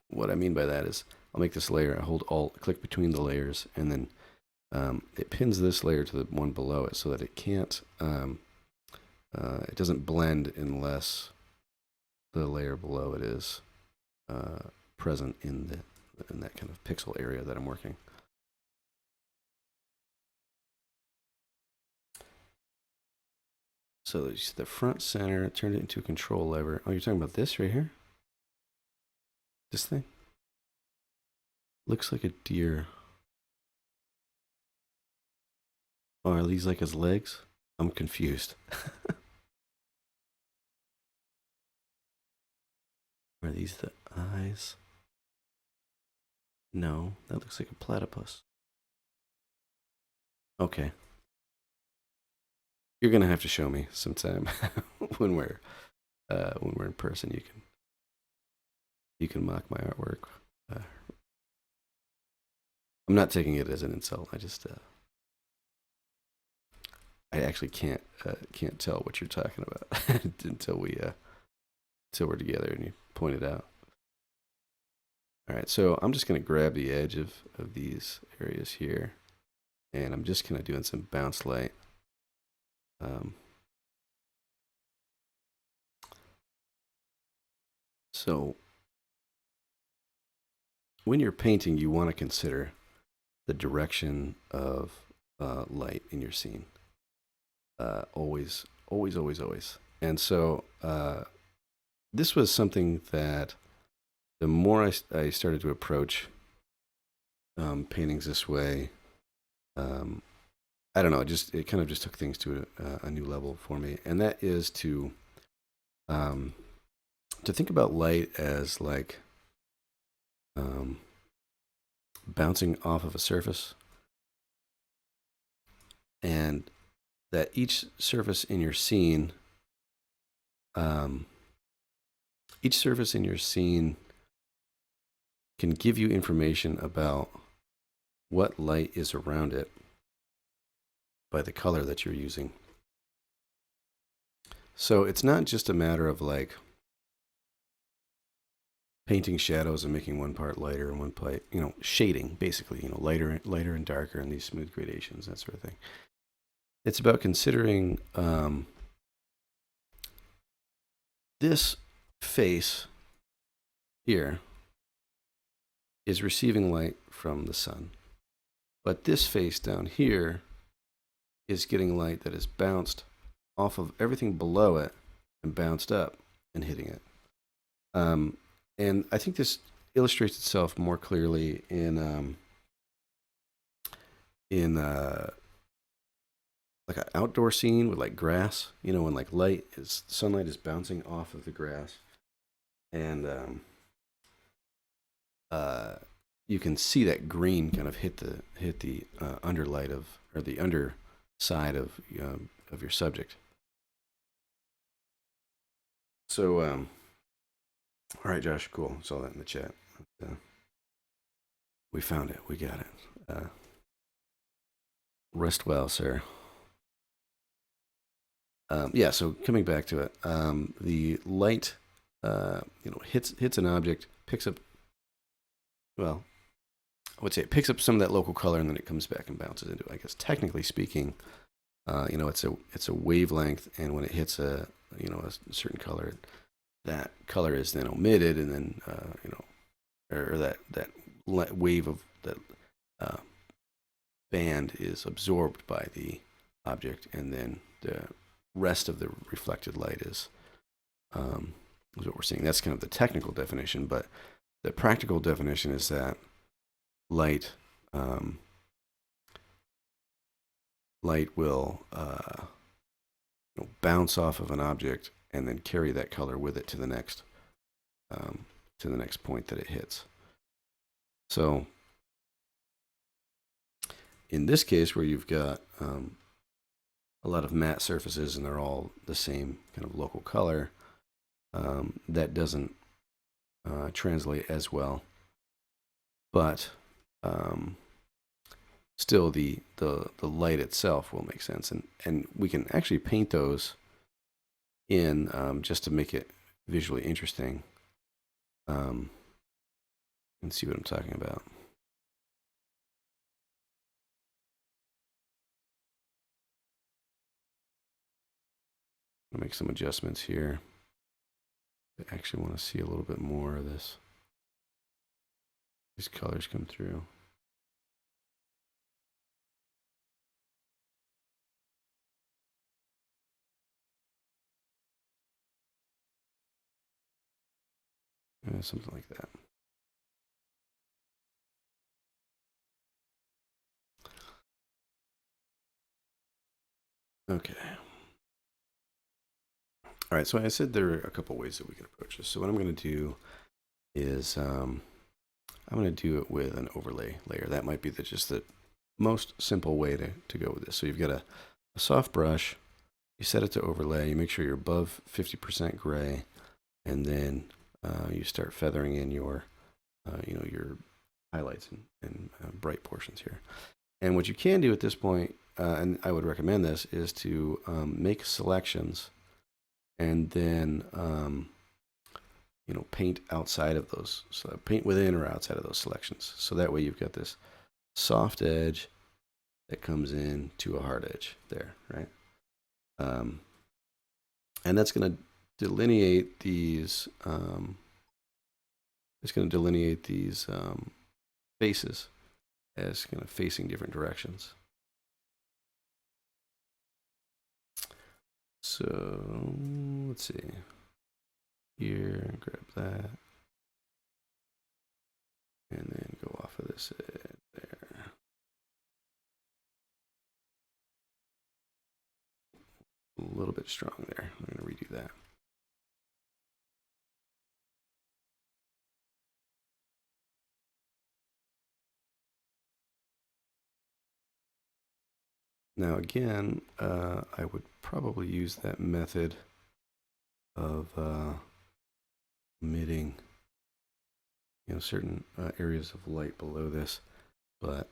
what I mean by that is I'll make this layer, I hold Alt, click between the layers, and then it pins this layer to the one below it so that it can't, it doesn't blend unless the layer below it is present in that kind of pixel area that I'm working. So the front center, turned it into a control lever. Oh, you're talking about this right here? This thing? Looks like a deer. Oh, are these like his legs? I'm confused. Are these the eyes? No, that looks like a platypus. Okay. You're gonna have to show me sometime when we're in person. You can mock my artwork. I'm not taking it as an insult. I just I actually can't tell what you're talking about until we're together and you point it out. All right, so I'm just gonna grab the edge of these areas here, and I'm just kind of doing some bounce light. So when you're painting, you want to consider the direction of light in your scene. Always. And so this was something that the more I started to approach paintings this way, I don't know, it kind of just took things to a new level for me, and that is to think about light as like bouncing off of a surface, and that each surface in your scene, can give you information about what light is around it by the color that you're using. So it's not just a matter of like painting shadows and making one part lighter and one part, shading, basically, lighter and darker, and these smooth gradations, that sort of thing. It's about considering this face here is receiving light from the sun, but this face down here is getting light that is bounced off of everything below it and bounced up and hitting it. And I think this illustrates itself more clearly in like an outdoor scene with like grass, you know, when like sunlight is bouncing off of the grass, and uh, you can see that green kind of hit the underlight of, or the underside of your subject. So all right, Josh, cool. Saw that in the chat. Uh, we found it. We got it. Rest well, sir. Yeah. So coming back to it, the light, hits an object, picks up. Well, I would say it picks up some of that local color, and then it comes back and bounces into it. I guess technically speaking, it's a wavelength, and when it hits a certain color, that color is then omitted, and then or that wave of that uh, band is absorbed by the object, and then the rest of the reflected light is what we're seeing. That's kind of the technical definition, but the practical definition is that light light will bounce off of an object and then carry that color with it to the next point that it hits. So in this case, where you've got a lot of matte surfaces and they're all the same kind of local color, that doesn't translate as well. But still, the light itself will make sense, and we can actually paint those in just to make it visually interesting. And see what I'm talking about. I'll make some adjustments here. I actually want to see a little bit more of this. These colors come through. Something like that. Okay. All right, so I said there are a couple ways that we can approach this. So what I'm going to do is I'm going to do it with an overlay layer. That might be just the most simple way to go with this. So you've got a soft brush. You set it to overlay. You make sure you're above 50% gray, and then you start feathering in your your highlights and bright portions here. And what you can do at this point, and I would recommend this, is to make selections and then paint outside of those. So paint within or outside of those selections. So that way you've got this soft edge that comes in to a hard edge there, right? And that's going to delineate these. It's going to delineate these faces as kind of facing different directions. So let's see. Here, grab that, and then go off of this edge there. A little bit strong there. I'm going to redo that. Now again, I would probably use that method of emitting certain areas of light below this, but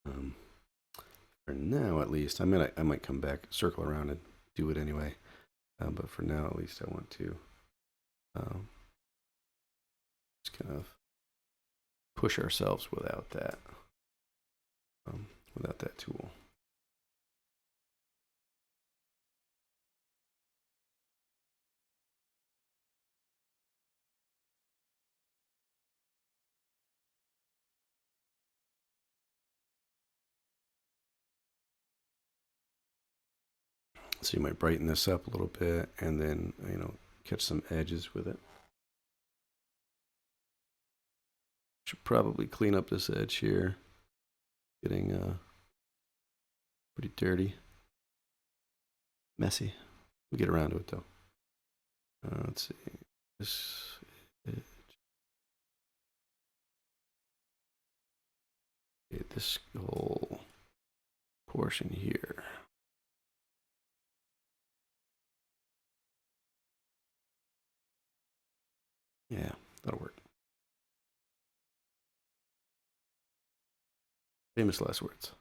for now at least, I might come back, circle around and do it anyway, but for now at least I want to just kind of push ourselves without that tool. So you might brighten this up a little bit and then, catch some edges with it. Should probably clean up this edge here. Getting pretty dirty. messy. We'll get around to it though. Let's see. This this whole portion here. Yeah, that'll work. Famous last words.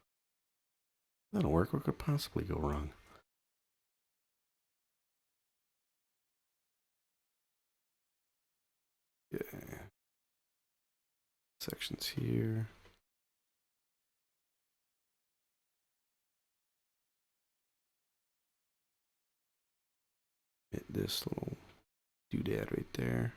That'll work. What could possibly go wrong? Yeah. Sections here. Hit this little doodad right there.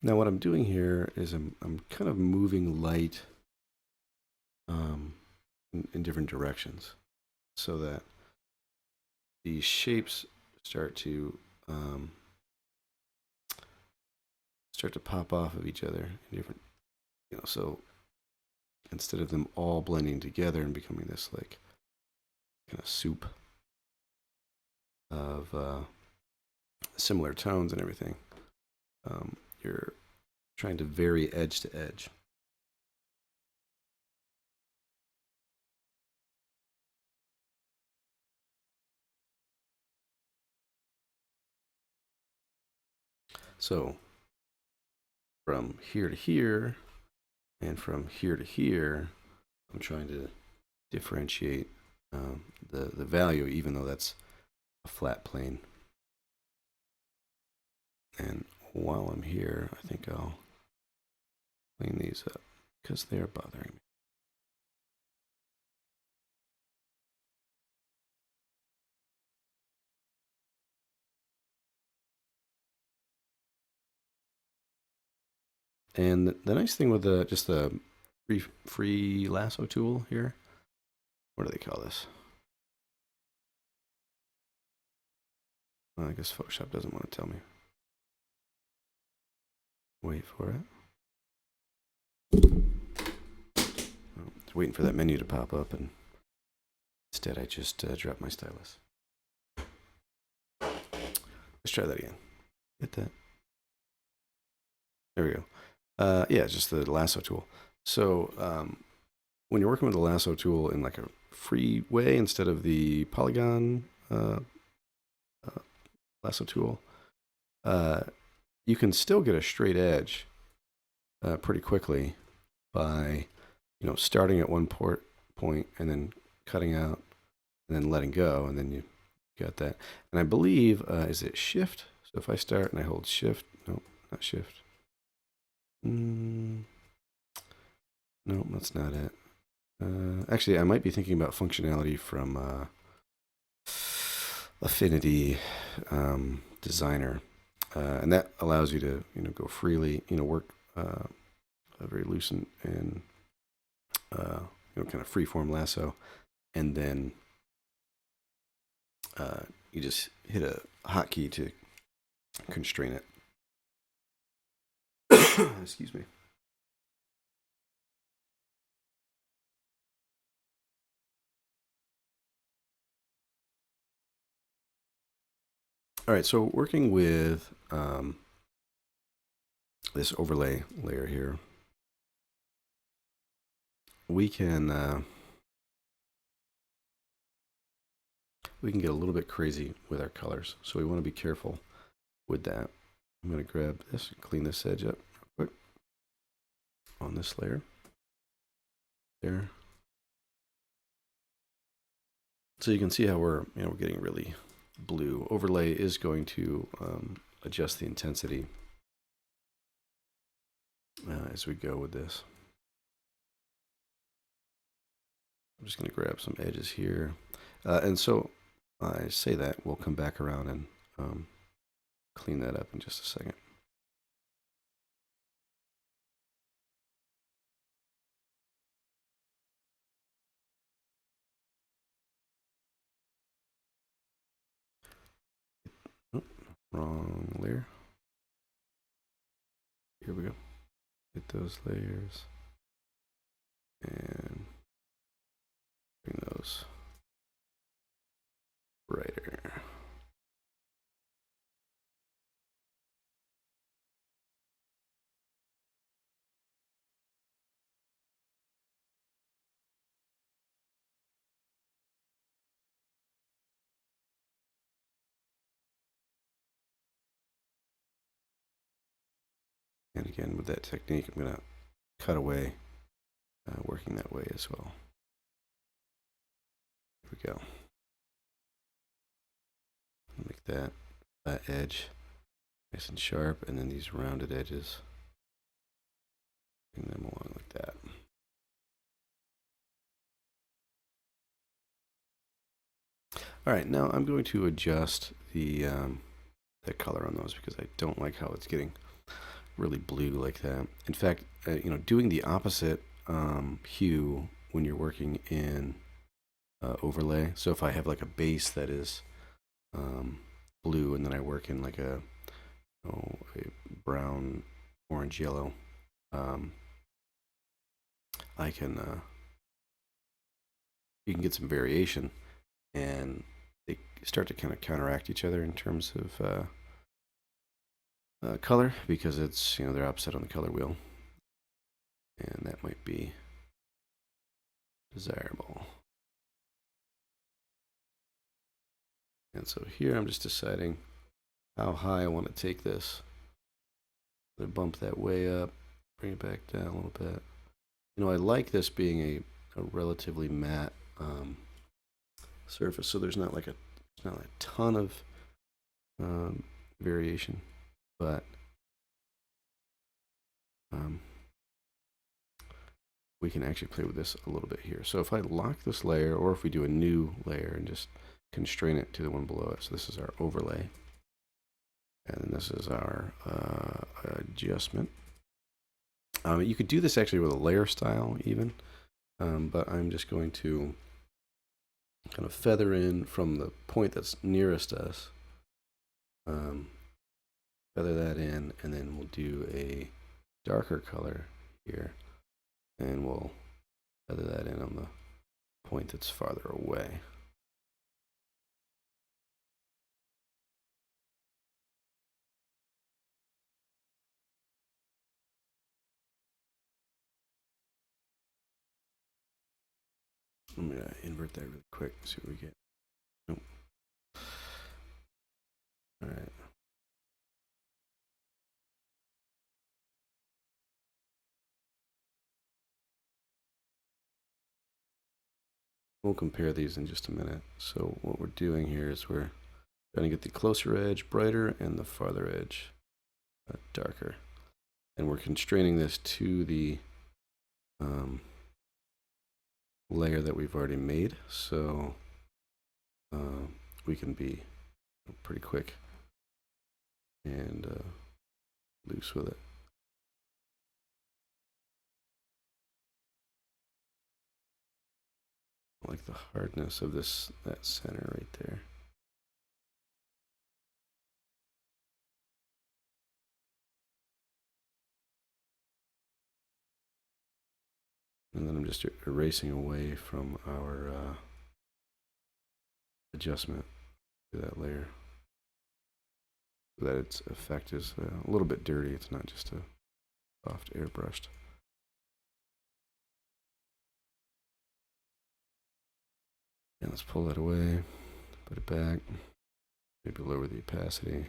Now what I'm doing here is I'm kind of moving light in different directions so that these shapes start to pop off of each other in different, so instead of them all blending together and becoming this like kind of soup of similar tones and everything, you're trying to vary edge to edge. So from here to here and from here to here, I'm trying to differentiate the value, even though that's a flat plane. And while I'm here, I think I'll clean these up because they are bothering me. And the nice thing with just the free lasso tool here, what do they call this? Well, I guess Photoshop doesn't want to tell me. Wait for it. Oh, it's waiting for that menu to pop up, and instead I just dropped my stylus. Let's try that again. Hit that. There we go. Yeah, just the lasso tool. So when you're working with the lasso tool in like a free way instead of the polygon lasso tool, you can still get a straight edge pretty quickly by starting at one point and then cutting out and then letting go, and then you got that. And I believe is it shift? So if I start and I hold shift, no, not shift. No, that's not it. Actually, I might be thinking about functionality from Affinity Designer, and that allows you to go freely, work very loose and kind of freeform lasso, and then you just hit a hotkey to constrain it. Excuse me. All right, so working with this overlay layer here, we can get a little bit crazy with our colors, so we want to be careful with that. I'm going to grab this and clean this edge up real quick on this layer there. So you can see how we're getting really blue. Overlay is going to adjust the intensity as we go with this. I'm just going to grab some edges here, and so I say that we'll come back around and clean that up in just a second. Wrong layer. Here we go. Hit those layers and bring those brighter. And again, with that technique, I'm going to cut away, working that way as well. Here we go. Make that edge nice and sharp, and then these rounded edges, bring them along like that. All right, now I'm going to adjust the color on those because I don't like how it's getting really blue like that. In fact, doing the opposite hue when you're working in overlay. So if I have like a base that is blue, and then I work in like a brown, orange, yellow, I can you can get some variation, and they start to kind of counteract each other in terms of color, because it's they're opposite on the color wheel, and that might be desirable. And so here I'm just deciding how high I want to take this. I bump that way up, bring it back down a little bit. I like this being a relatively matte surface, so there's not like a ton of variation, but we can actually play with this a little bit here. So if I lock this layer, or if we do a new layer and just constrain it to the one below it. So this is our overlay, and this is our adjustment. You could do this actually with a layer style even, but I'm just going to kind of feather in from the point that's nearest us, feather that in, and then we'll do a darker color here, and we'll feather that in on the point that's farther away. I'm going to invert that really quick, see what we get. Nope. All right. We'll compare these in just a minute. So what we're doing here is we're trying to get the closer edge brighter and the farther edge darker. And we're constraining this to the layer that we've already made, so we can be pretty quick and loose with it. I like the hardness of that center right there. And then I'm just erasing away from our adjustment to that layer, so that its effect is a little bit dirty. It's not just a soft airbrushed. And let's pull that away, put it back, maybe lower the opacity.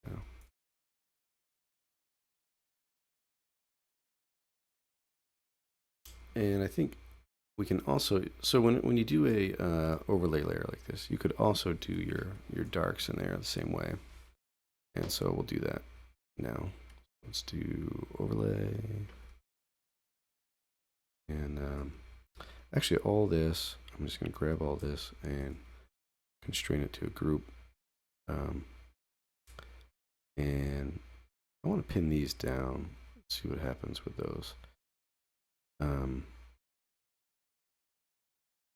Yeah. And I think we can also, so when you do a overlay layer like this, you could also do your darks in there the same way. And so we'll do that now. Let's do overlay. And actually all this, I'm just going to grab all this and constrain it to a group. And I want to pin these down, see what happens with those.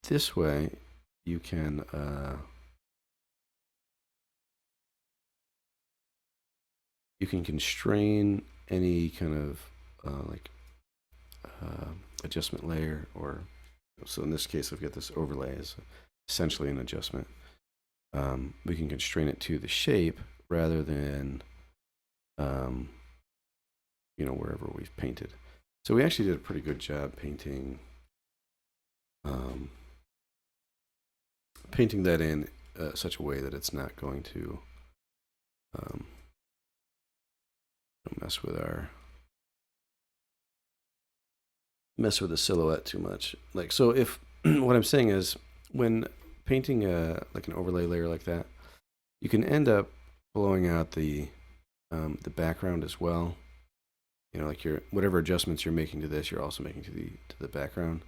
This way you can You can constrain any kind of adjustment layer, or so in this case I've got this overlay is essentially an adjustment. We can constrain it to the shape rather than wherever we've painted. So we actually did a pretty good job painting painting that in such a way that it's not going to mess with the silhouette too much. Like, so if what I'm saying is, when painting like an overlay layer like that, you can end up blowing out the background as well. Like whatever adjustments you're making to this, you're also making to the background.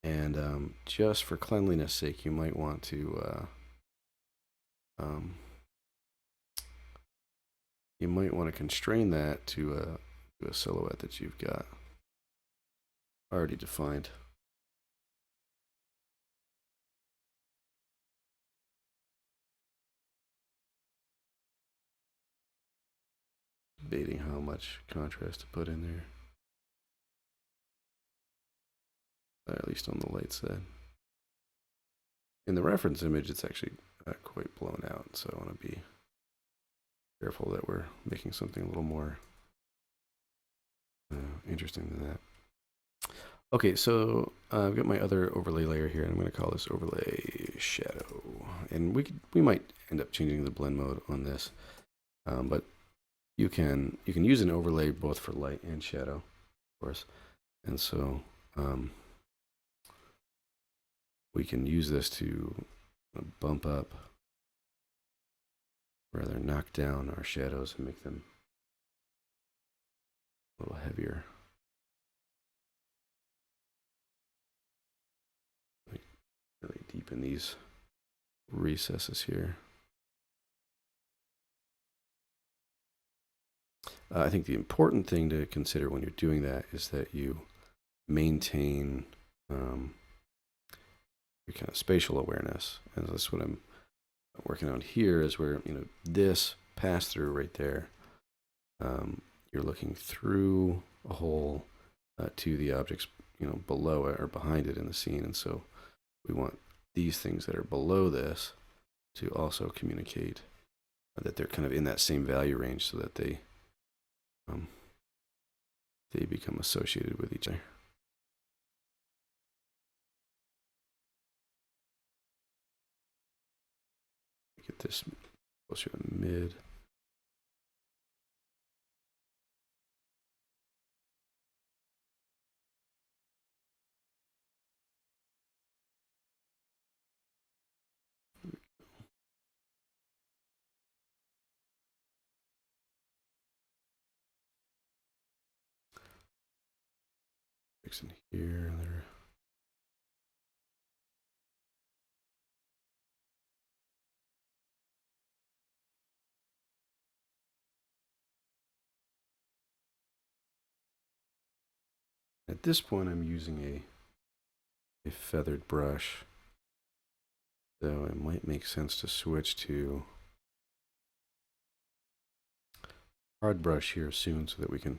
And just for cleanliness sake, you might want to constrain that to a silhouette that you've got already defined. Debating how much contrast to put in there. At least on the light side. In the reference image, it's actually quite blown out, so I want to be careful that we're making something a little more interesting than that. Okay, so I've got my other overlay layer here, and I'm going to call this overlay shadow. And we might end up changing the blend mode on this, but you can use an overlay both for light and shadow, of course. And so we can use this to bump up, rather knock down our shadows and make them a little heavier. Like really deepen these recesses here. I think the important thing to consider when you're doing that is that you maintain your kind of spatial awareness. And that's what I'm working on here, is where, this pass through right there, you're looking through a hole to the objects, below it or behind it in the scene. And so we want these things that are below this to also communicate that they're kind of in that same value range, so that they become associated with each other. Get this closer to mid. Fixing here and there. At this point, I'm using a feathered brush, so it might make sense to switch to hard brush here soon, so that we can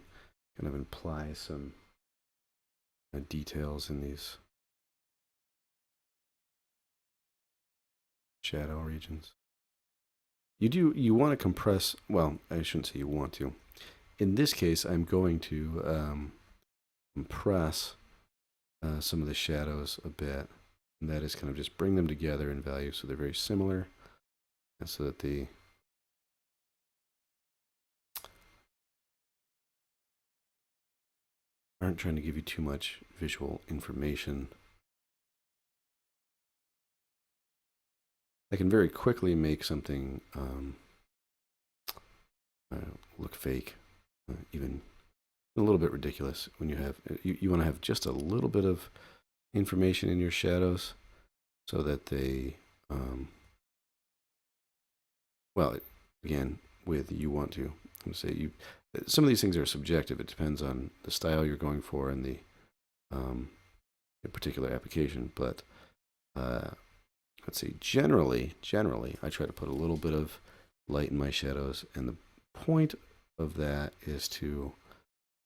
kind of imply some details in these shadow regions. You want to compress, well, I shouldn't say you want to. In this case, I'm going to compress some of the shadows a bit, and that is kind of just bring them together in value so they're very similar, and so that they aren't trying to give you too much visual information. I can very quickly make something look fake, even a little bit ridiculous, when you have you want to have just a little bit of information in your shadows, so that they well, again, you want to, I'm going to say, some of these things are subjective. It depends on the style you're going for and the particular application. But let's see, generally, I try to put a little bit of light in my shadows, and the point of that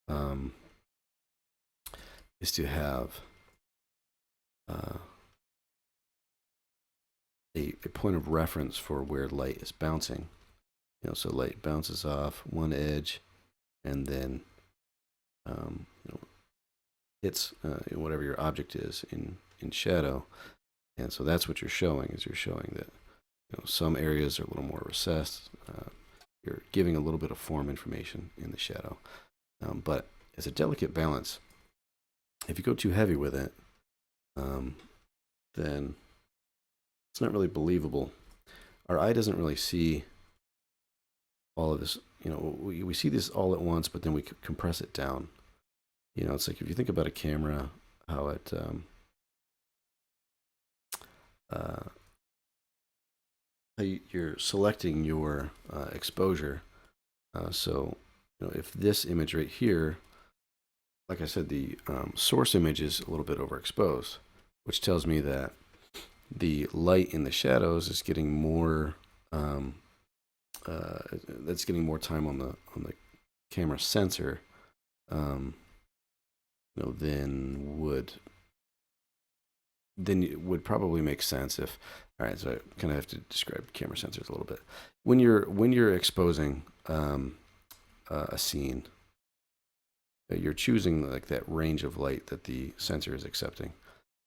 um, is to have uh, a point of reference for where light is bouncing. So light bounces off one edge, and then hits whatever your object is in shadow. And so that's what you're showing. Is you're showing that some areas are a little more recessed. You're giving a little bit of form information in the shadow, but it's a delicate balance. If you go too heavy with it, then it's not really believable. Our eye doesn't really see all of this. We see this all at once, but then we compress it down. It's like if you think about a camera, how it you're selecting your exposure. So if this image right here, like I said, the source image is a little bit overexposed, which tells me that the light in the shadows is getting more. That's getting more time on the camera sensor than it would probably make sense if. All right, so I kind of have to describe camera sensors a little bit. When you're exposing a scene, you're choosing like that range of light that the sensor is accepting.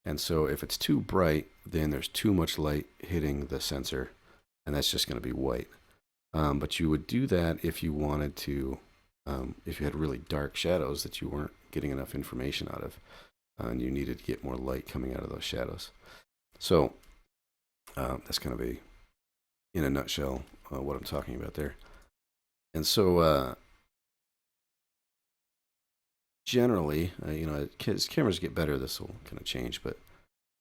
And so if it's too bright, then there's too much light hitting the sensor, and that's just going to be white. But you would do that if you wanted to, if you had really dark shadows that you weren't getting enough information out of, and you needed to get more light coming out of those shadows. So that's kind of in a nutshell, what I'm talking about there. And so generally, as cameras get better, this will kind of change. But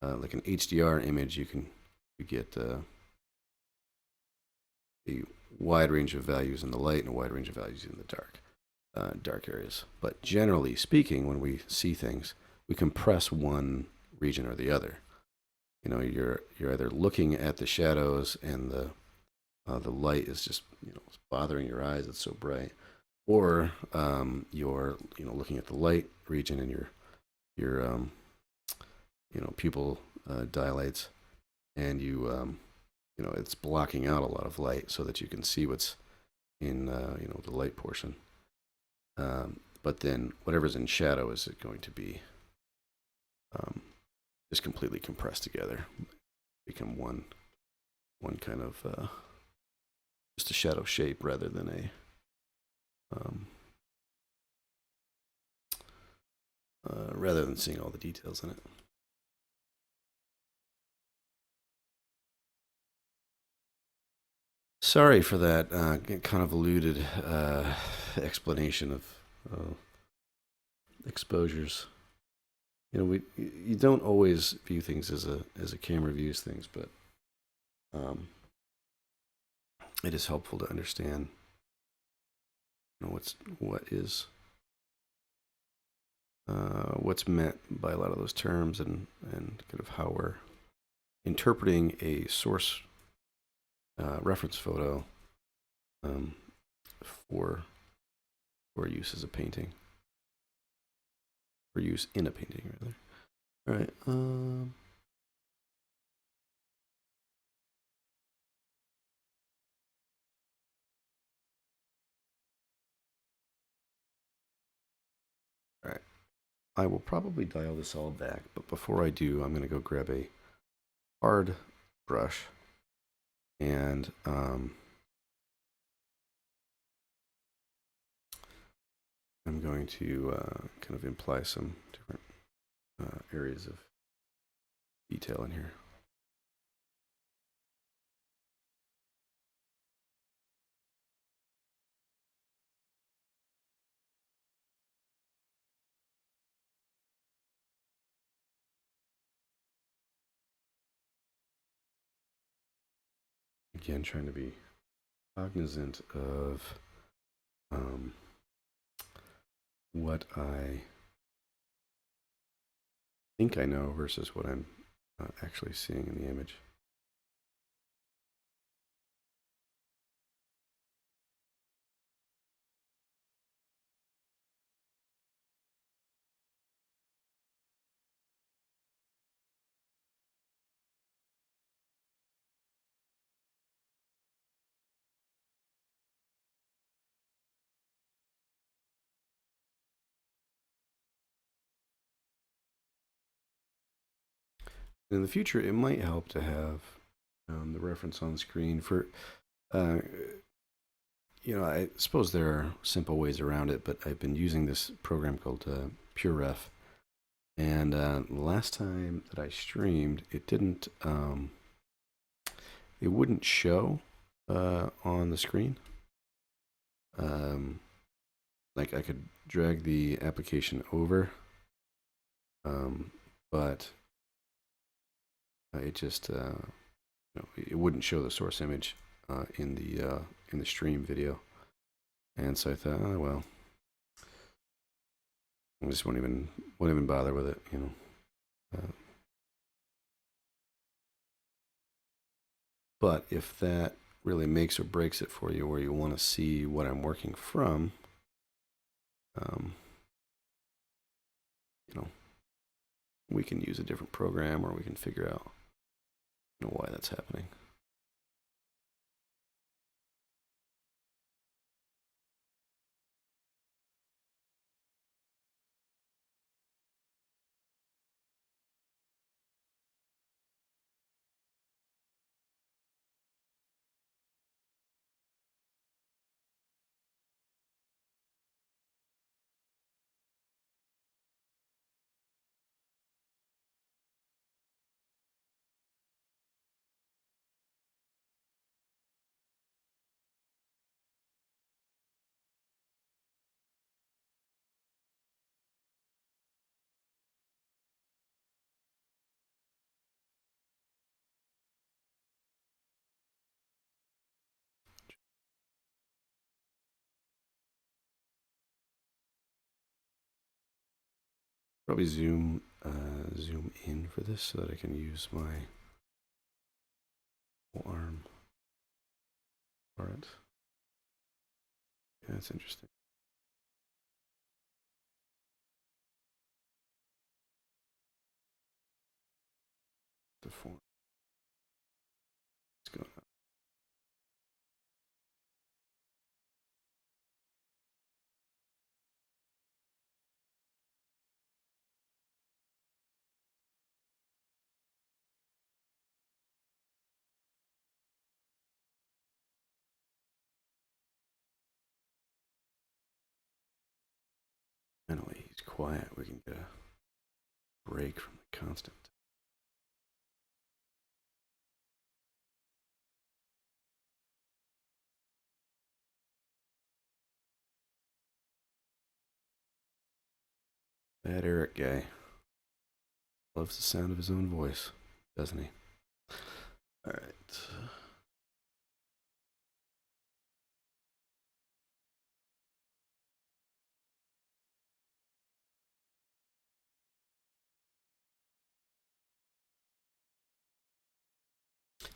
like an HDR image, you get a wide range of values in the light and a wide range of values in the dark areas. But generally speaking, when we see things, we compress one region or the other. You're either looking at the shadows and the light is just bothering your eyes. It's so bright, or you're looking at the light region and your pupil dilates, and it's blocking out a lot of light so that you can see what's in the light portion. But then whatever's in shadow is going to be just completely compressed together, become one kind of just a shadow shape rather than rather than seeing all the details in it. Sorry for that convoluted explanation of exposures. You don't always view things as a camera views things, but it is helpful to understand what's meant by a lot of those terms and kind of how we're interpreting a source reference photo for use as a painting, for use in a painting, rather. All right. All right. I will probably dial this all back, but before I do, I'm going to go grab a hard brush and I'm going to kind of imply some different areas of detail in here. Again, trying to be cognizant of what I think I know versus what I'm actually seeing in the image. In the future, it might help to have the reference on screen for, uh, I suppose there are simple ways around it, but I've been using this program called PureRef. And last time that I streamed, it wouldn't show on the screen. Like I could drag the application over, but it just it wouldn't show the source image in the stream video. And so I thought, oh well, I just won't even bother with it, But if that really makes or breaks it for you, where you want to see what I'm working from, we can use a different program, or we can figure out why that's happening. Probably zoom in for this so that I can use my whole arm for it. Yeah, that's interesting. The form. What's going on? Finally, he's quiet. We can get a break from the constant. That Eric guy loves the sound of his own voice, doesn't he? All right.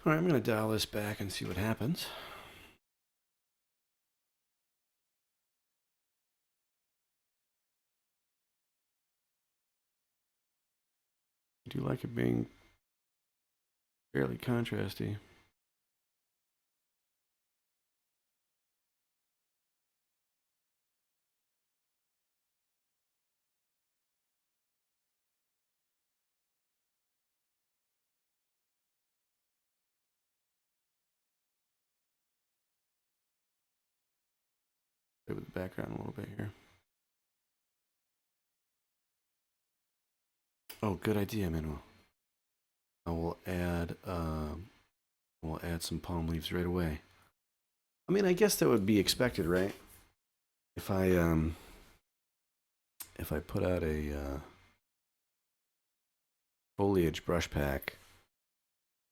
All right, I'm going to dial this back and see what happens. I do like it being fairly contrasty. Play with the background a little bit here. Oh, good idea, Manuel. I will add some palm leaves right away. I mean, I guess that would be expected, right? If I put out a foliage brush pack,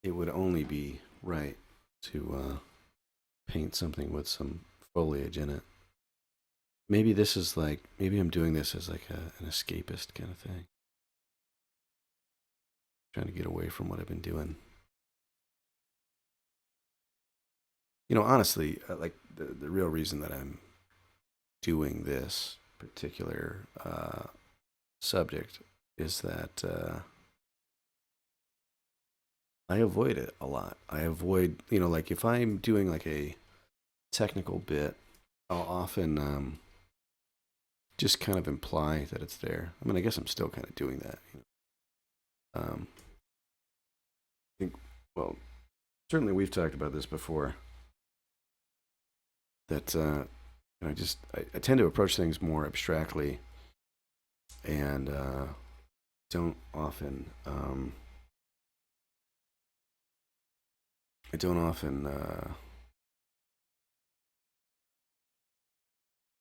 it would only be right to paint something with some foliage in it. Maybe this is like, maybe I'm doing this as like an escapist kind of thing. Trying to get away from what I've been doing. Honestly, like the real reason that I'm doing this particular subject is that I avoid it a lot. I avoid, like if I'm doing like a technical bit, I'll often just kind of imply that it's there. I mean, I guess I'm still kind of doing that. think, well, certainly we've talked about this before. That I tend to approach things more abstractly, and don't often I don't often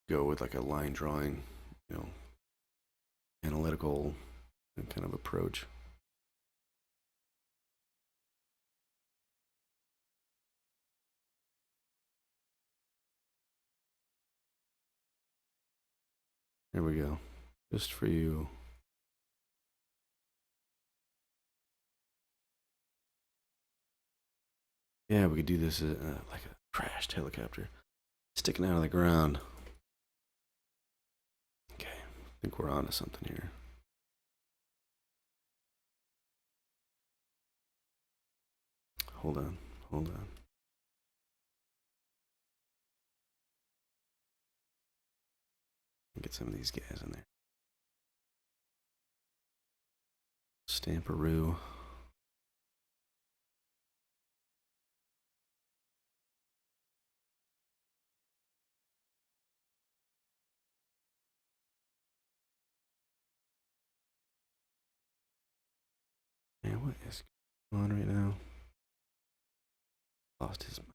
go with like a line drawing, you know, analytical kind of approach. There we go. Just for you. Yeah, we could do this like a crashed helicopter sticking out of the ground. Okay, I think we're onto something here. Hold on, hold on. Get some of these guys in there. Stamperoo. Man, what is going on right now? Lost his mind.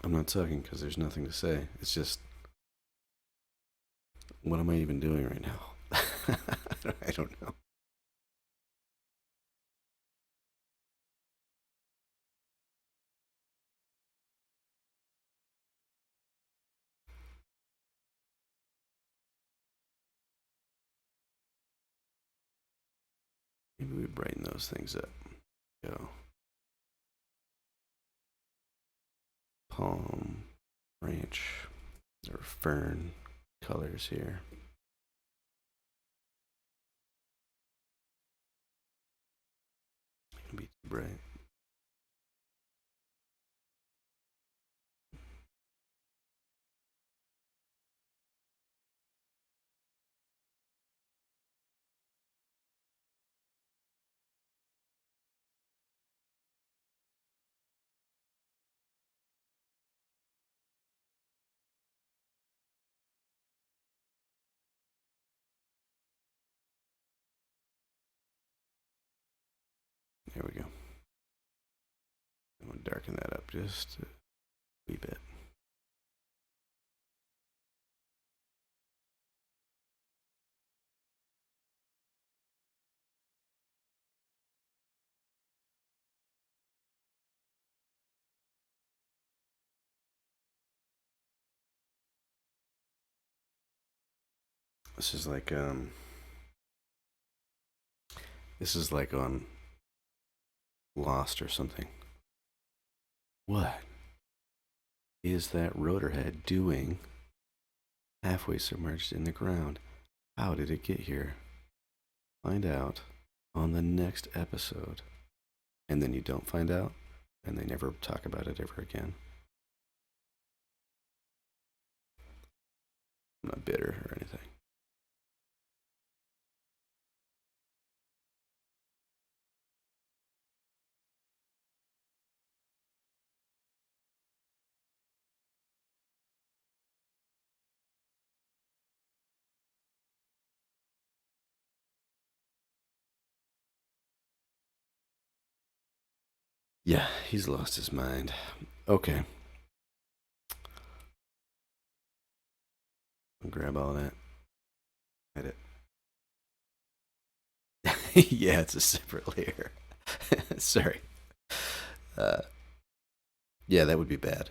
I'm not talking because there's nothing to say. It's just, what am I even doing right now? I don't know. Maybe we brighten those things up. Go. Palm, branch, or fern colors here. It'll be too bright. There we go. I'm gonna darken that up just a wee bit. This is like on Lost or something. What is that rotorhead doing halfway submerged in the ground? How did it get here? Find out on the next episode. And then you don't find out, and they never talk about it ever again. I'm not bitter or anything. Yeah, he's lost his mind. Okay. I'll grab all that. Edit. Yeah, it's a separate layer. Sorry. Uh, yeah, that would be bad.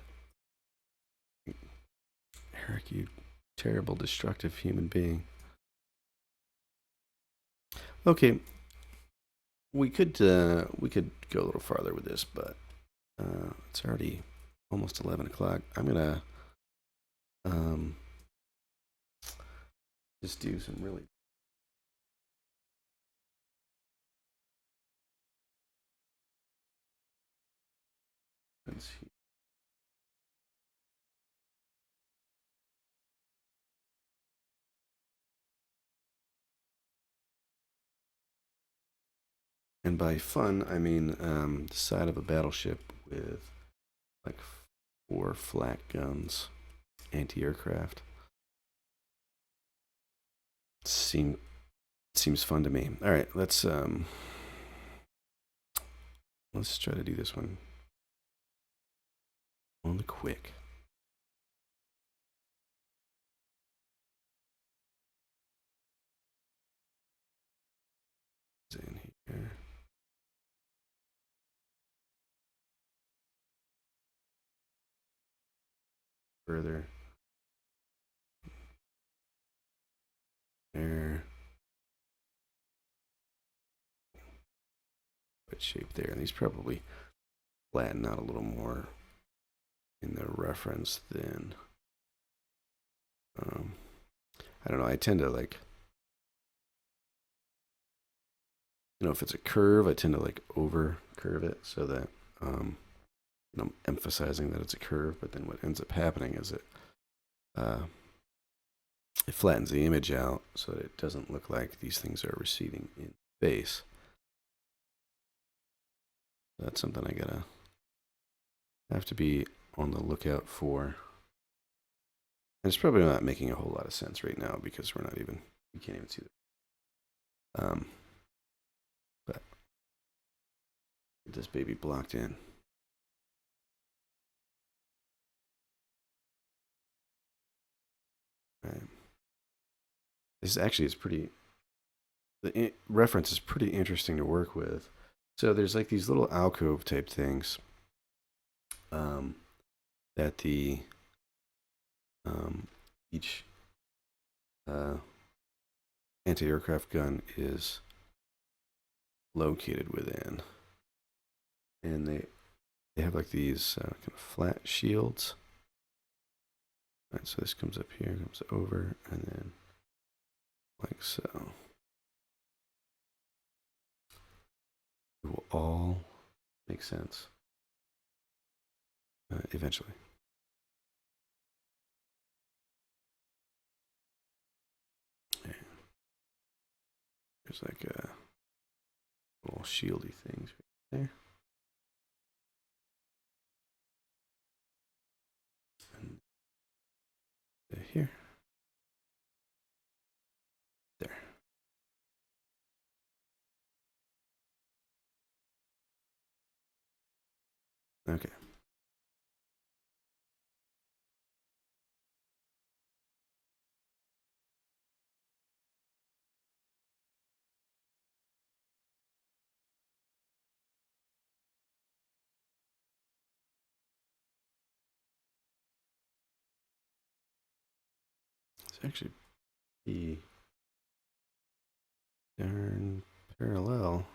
Eric, you terrible, destructive human being. Okay, we could go a little farther with this, but it's already almost 11 o'clock. I'm gonna um, just do some really. Let's see. And by fun, I mean the side of a battleship with like 4 flak guns, anti-aircraft. Seem Seems fun to me. All right, let's try to do this one on the quick. In here. Further. There. What shape there? And these probably flatten out a little more in the reference than. I don't know. I tend to like, if it's a curve, I tend to like over curve it so that I'm emphasizing that it's a curve. But then what ends up happening is uh, it flattens the image out so that it doesn't look like these things are receding in space. That's something I gotta have to be on the lookout for. And it's probably not making a whole lot of sense right now because we can't even see it. But get this baby blocked in. All right. This actually is the reference is pretty interesting to work with. So there's like these little alcove type things that each anti-aircraft gun is located within, and they have like these kind of flat shields. All right, so this comes up here, comes over, and then like so. It will all make sense eventually. Okay. There's like a little shieldy things right there. And here. There. Okay. It's actually pretty darn parallel.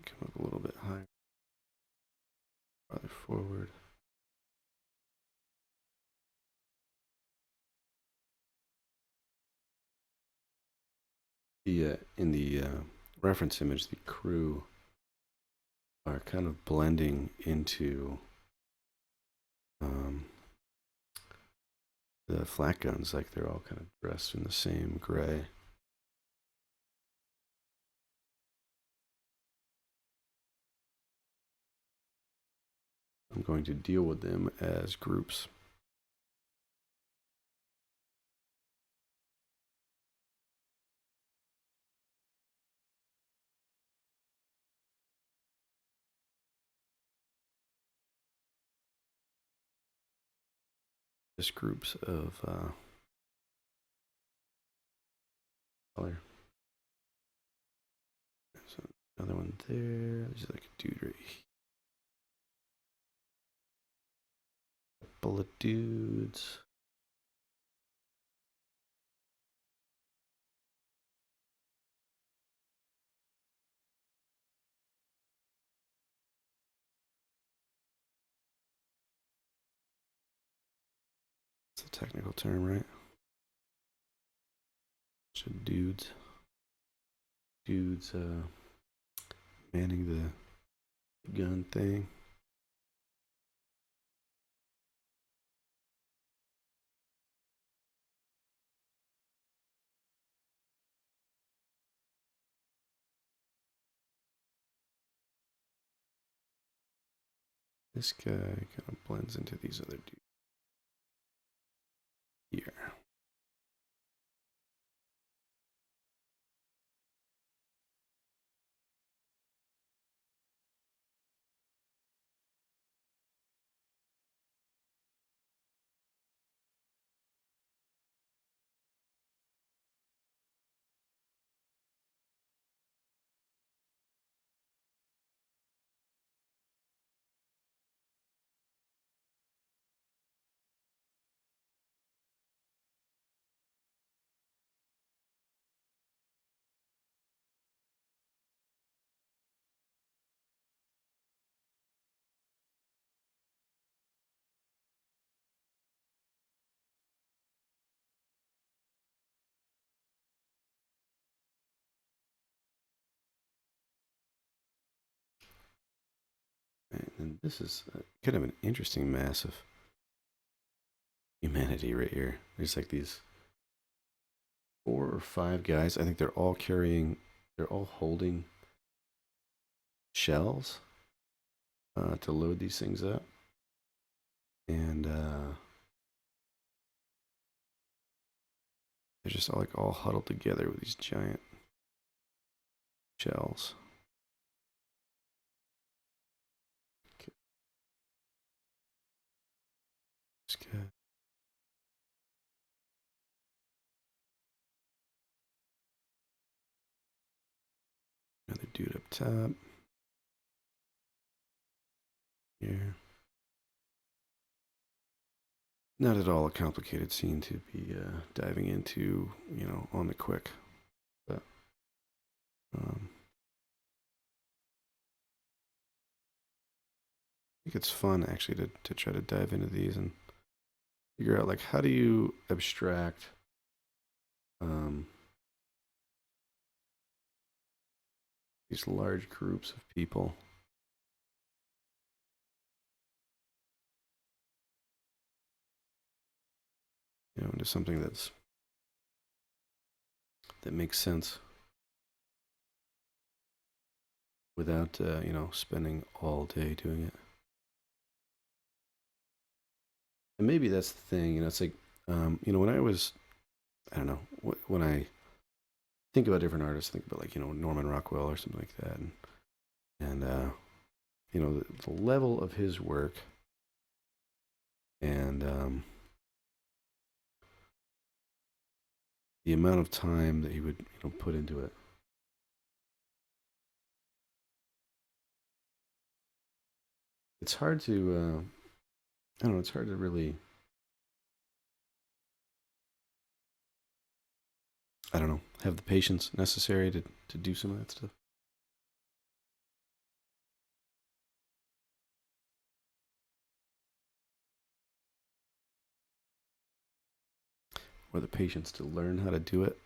Come up a little bit higher, farther forward. In the reference image, the crew are kind of blending into the flak guns, like they're all kind of dressed in the same gray. I'm going to deal with them as groups. Just groups of color. There's another one there. There's like a dude right here. A couple of dudes. technical term, right? Bunch of dudes manning the gun thing. This guy kind of blends into these other dudes here. Right, and this is kind of an interesting mass of humanity right here. There's like these 4 or 5 guys. I think they're all holding shells to load these things up. And they're just all huddled together with these giant shells. Okay. This guy. Another dude up top. Here. Not at all a complicated scene to be diving into, on the quick. But I think it's fun actually to try to dive into these and figure out how do you abstract these large groups of people into something that makes sense without spending all day doing it. And maybe that's the thing, it's like when I was, I don't know, when I think about different artists, think about Norman Rockwell or something like that, and the level of his work and the amount of time that he would put into it. It's hard to I don't know, it's hard to really, I don't know, have the patience necessary to do some of that stuff. Or the patience to learn how to do it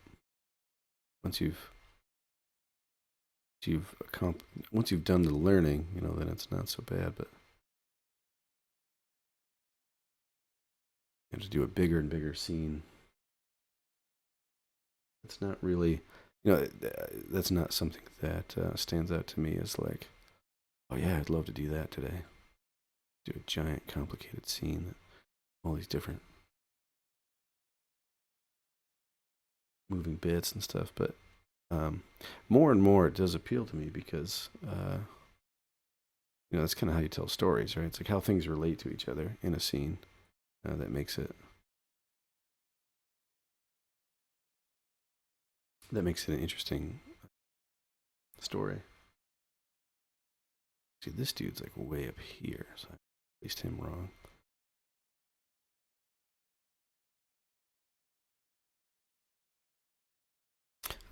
once once you've done the learning, then it's not so bad. But you have to do a bigger and bigger scene. It's not really, that's not something that stands out to me as like, oh yeah, I'd love to do that today. Do a giant, complicated scene, all these different moving bits and stuff. But more and more, it does appeal to me because that's kind of how you tell stories, right? It's like how things relate to each other in a scene that makes it an interesting story. See, this dude's way up here, so I placed him wrong.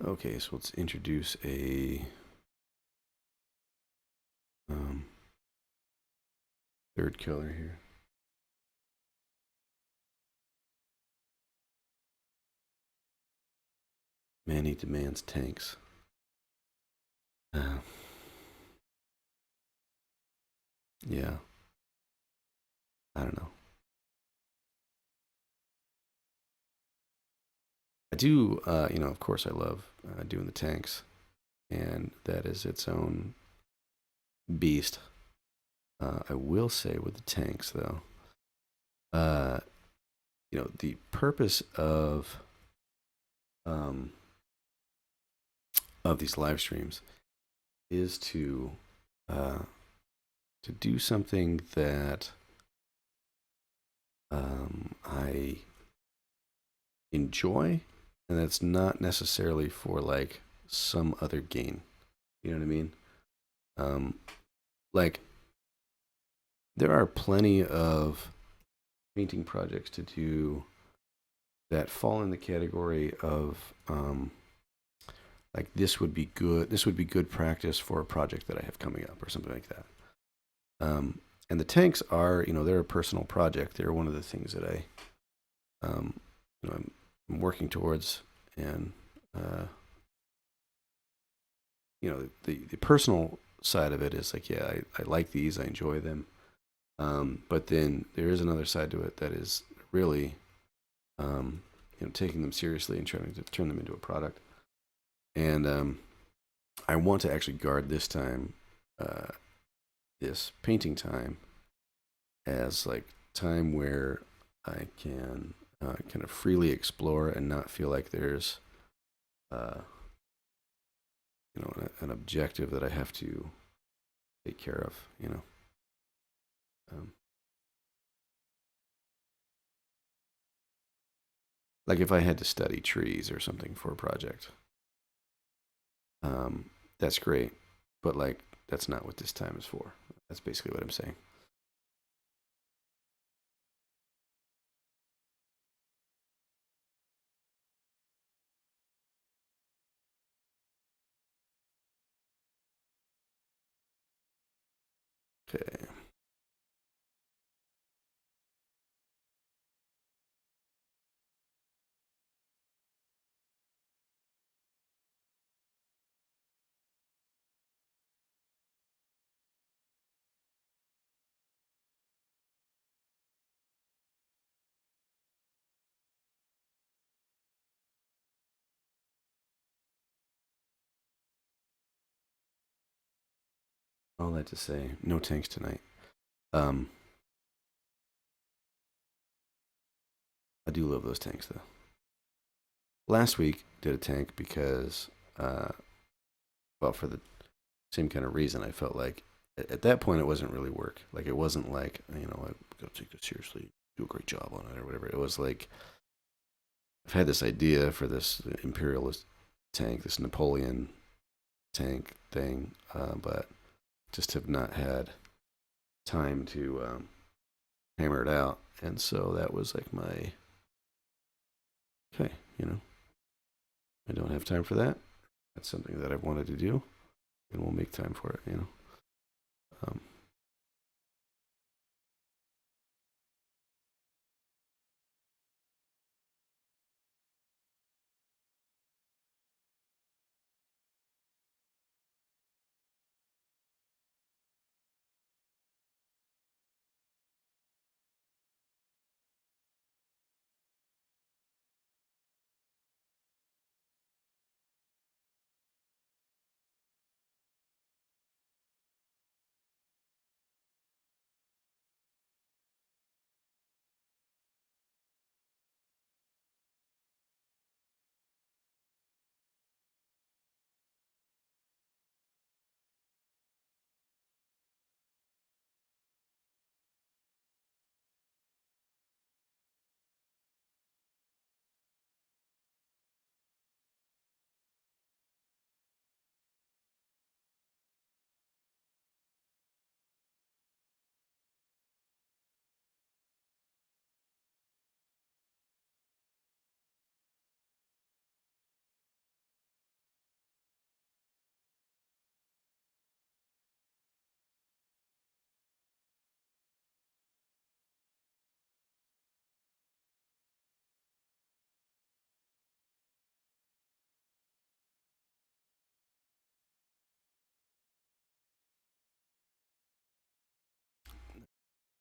Okay, so let's introduce a third color here. Manny demands tanks. Uh, yeah, I don't know. I do, of course, I love doing the tanks, and that is its own beast. I will say with the tanks, though, uh, the purpose um, of these live streams is uh, to do something that I enjoy, and that's not necessarily for like some other gain. You know what I mean? Um, like there are plenty of painting projects to do that fall in the category of like this would be good. This would be good practice for a project that I have coming up or something like that. And the tanks are, they're a personal project. They're one of the things that um, I'm working towards, and the personal side of it is like, yeah, I like these, I enjoy them. But then there is another side to it that is really, taking them seriously and trying to turn them into a product. And I want to actually guard this time, this painting time, as like time where I can kind of freely explore and not feel like there's, uh, an objective that I have to take care of. Um, like if I had to study trees or something for a project, um, that's great, but like that's not what this time is for. That's basically what I'm saying. Okay. All that to say, no tanks tonight. Um, I do love those tanks though. Last week did a tank because, uh, well, for the same kind of reason. I felt like at that point it wasn't really work. Like it wasn't like I gotta take this seriously, do a great job on it or whatever. It was like I've had this idea for this imperialist tank, this Napoleon tank thing, but just have not had time to hammer it out. And so that was like my okay, I don't have time for that. That's something that I've wanted to do, and we'll make time for it. Um,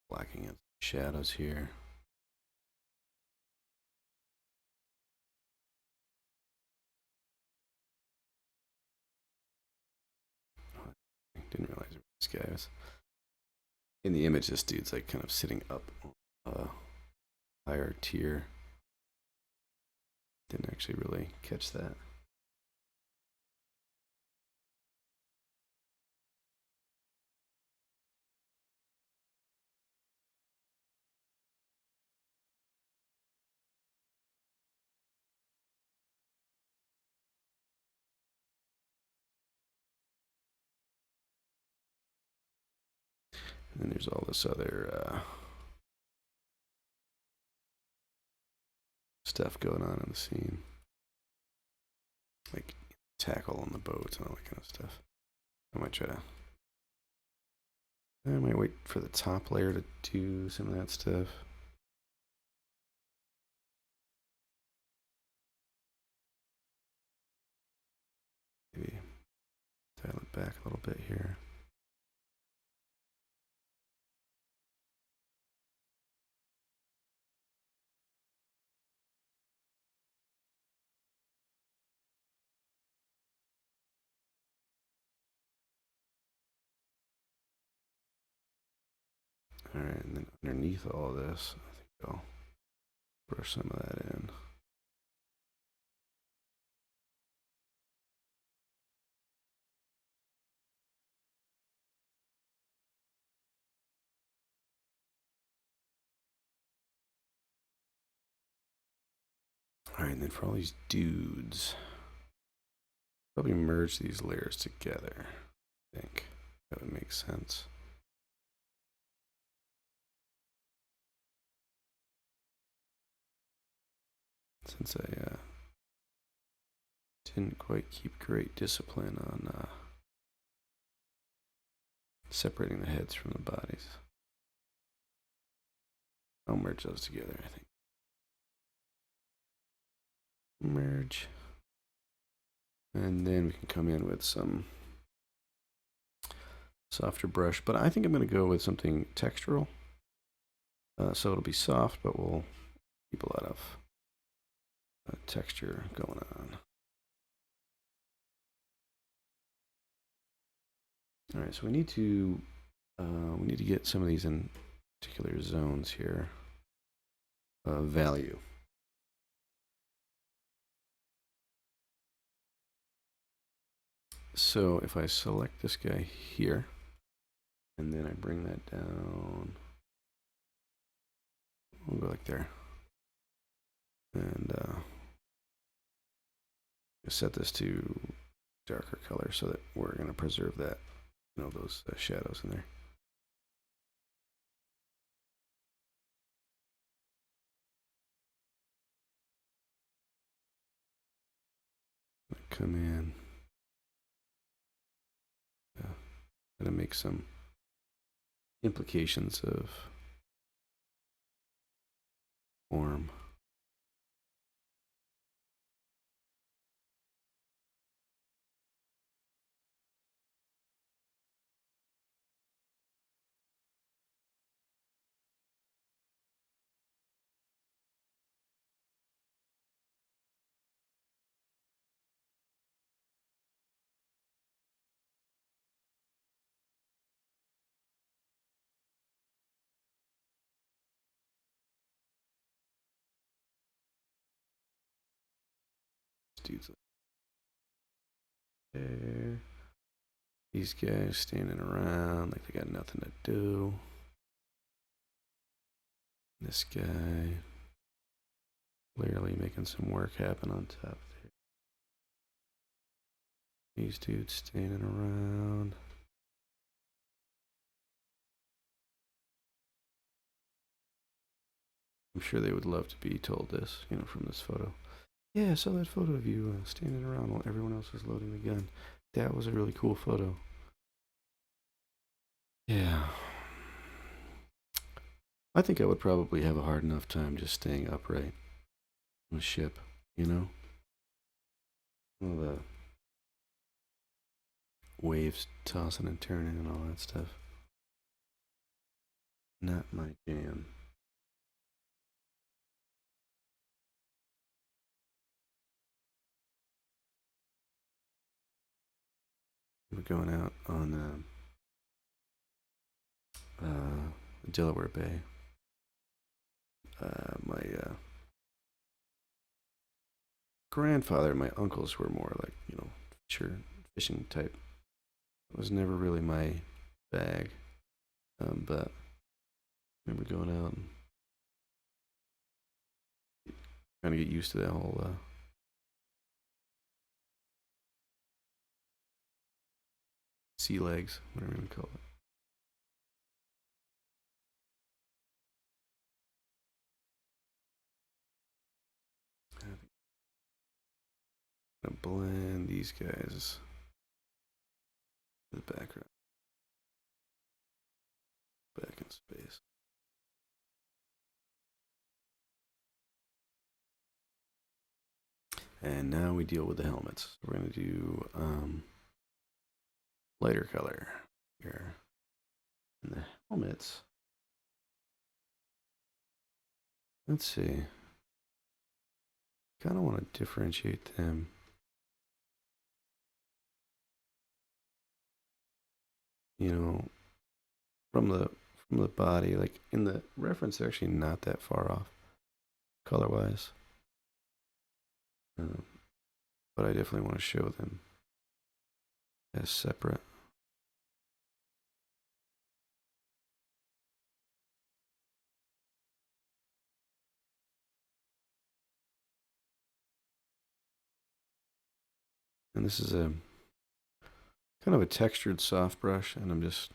blacking in shadows here. Didn't realize this guy was in the image. This dude's like kind of sitting up a higher tier. Didn't actually really catch that. And then there's all this other stuff going on in the scene, like tackle on the boats and all that kind of stuff. I might wait for the top layer to do some of that stuff. Maybe dial it back a little bit here. All right, and then underneath all this, I think I'll brush some of that in. All right, and then for all these dudes, probably merge these layers together. I think that would make sense. Since I didn't quite keep great discipline on separating the heads from the bodies. I'll merge those together, I think. Merge. And then we can come in with some softer brush. But I think I'm going to go with something textural. So it'll be soft, but we'll keep a lot of texture going on. All right, so we need to get some of these in particular zones here. Value. So if I select this guy here, and then I bring that down, we'll go like there, and set this to darker color so that we're going to preserve that, those shadows in there. Come in. Gotta make some implications of form. Dudes there. These guys standing around like they got nothing to do. This guy clearly making some work happen on top there. These dudes standing around. I'm sure they would love to be told this, from this photo. Yeah, I saw that photo of you standing around while everyone else was loading the gun. That was a really cool photo. Yeah. I think I would probably have a hard enough time just staying upright on a ship, All the waves tossing and turning and all that stuff. Not my jam. We're going out on Delaware Bay. My grandfather and my uncles were more like, fishing type. It was never really my bag. But I remember going out and trying to get used to that whole sea legs, whatever you call it. I'm gonna blend these guys to the background, back in space. And now we deal with the helmets. We're gonna do lighter color here. And the helmets, let's see. Kind of want to differentiate them. From the body, like in the reference, they're actually not that far off color wise. But I definitely want to show them as separate. And this is a kind of a textured soft brush, and I'm just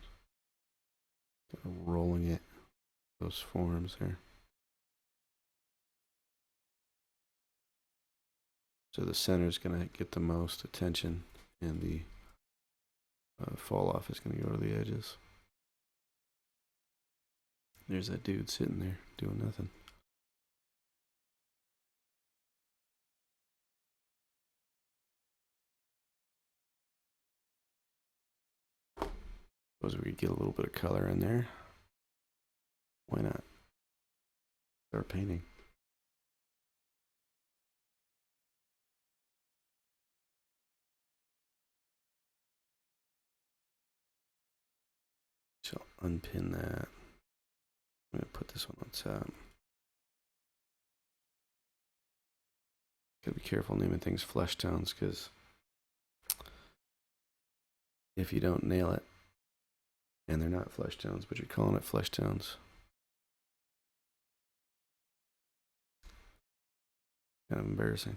kind of rolling it, those forms there. So the center is going to get the most attention, and the fall off is going to go to the edges. There's that dude sitting there doing nothing. Suppose we could get a little bit of color in there. Why not? Start painting. So unpin that. I'm going to put this one on top. Gotta be careful naming things flesh tones, because if you don't nail it, and they're not flesh tones, but you're calling it flesh tones, kind of embarrassing.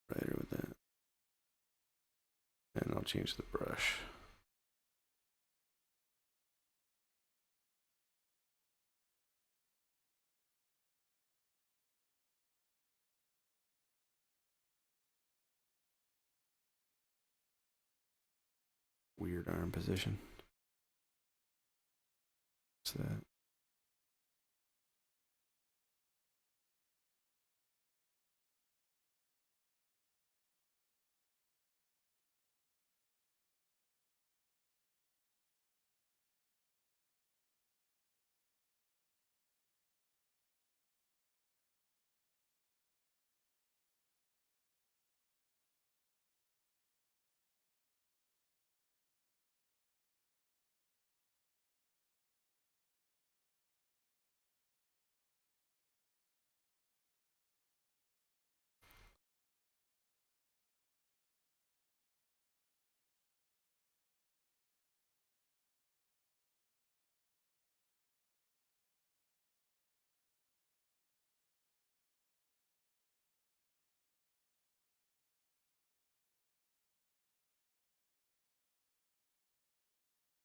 Brighter with that. And I'll change the brush. Weird arm position. What's that?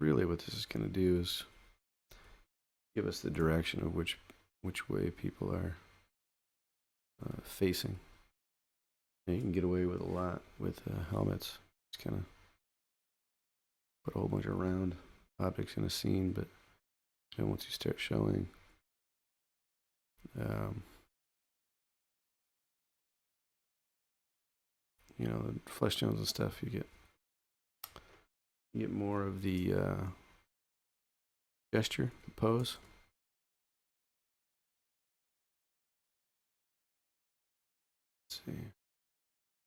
Really what this is going to do is give us the direction of which way people are facing. And you can get away with a lot with helmets. Just kind of put a whole bunch of round objects in a scene, but then once you start showing you know, the flesh tones and stuff, you get more of the gesture, the pose. Let's see.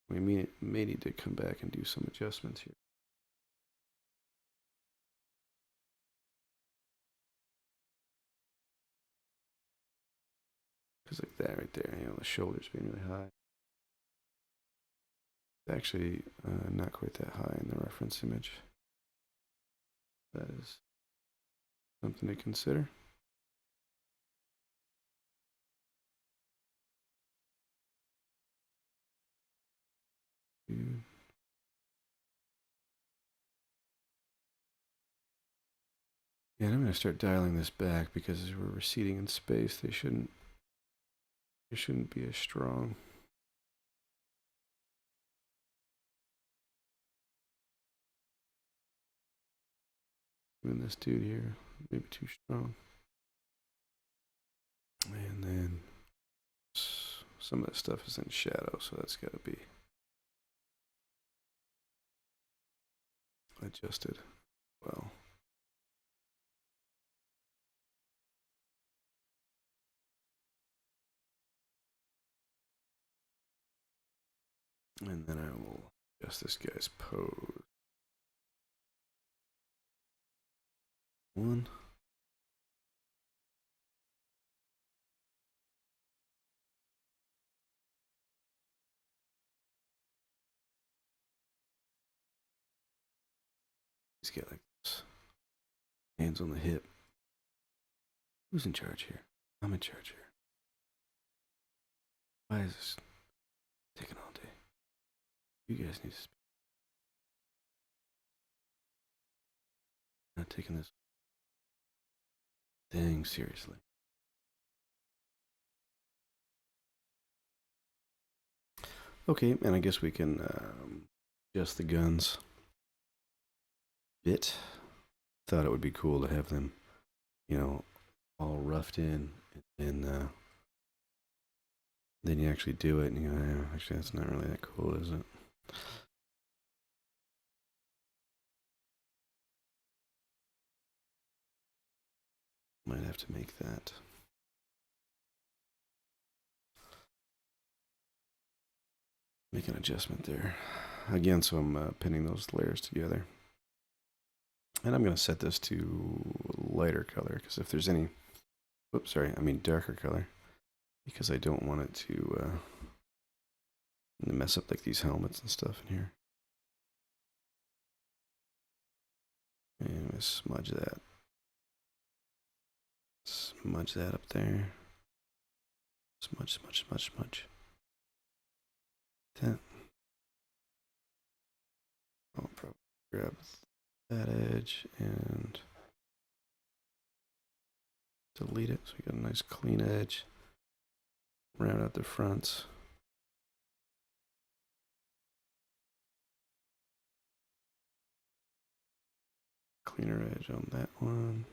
We may need to come back and do some adjustments here. Because like that right there, you know, the shoulders being really high. It's actually not quite that high in the reference image. That is something to consider. Yeah, and I'm going to start dialing this back because as we're receding in space, they shouldn't be as strong. Even this dude here, maybe too strong. And then some of that stuff is in shadow, so that's got to be adjusted well. And then I will adjust this guy's pose. One. He's got like this. Hands on the hip. Who's in charge here? I'm in charge here. Why is this taking all day? You guys need to speak. Not taking this thing seriously. Okay, and I guess we can adjust the guns a bit. Thought it would be cool to have them, you know, all roughed in, and then you actually do it, and you go, yeah, actually, that's not really that cool, is it? Might have to make that. Make an adjustment there. Again, so I'm pinning those layers together. And I'm going to set this to lighter color, because if there's any, oops, sorry, I mean darker color, because I don't want it to mess up like these helmets and stuff in here. And we smudge that. Smudge that up there. Smudge, smudge, smudge, smudge. That. I'll probably grab that edge and delete it so we get a nice clean edge. Round out the fronts. Cleaner edge on that one.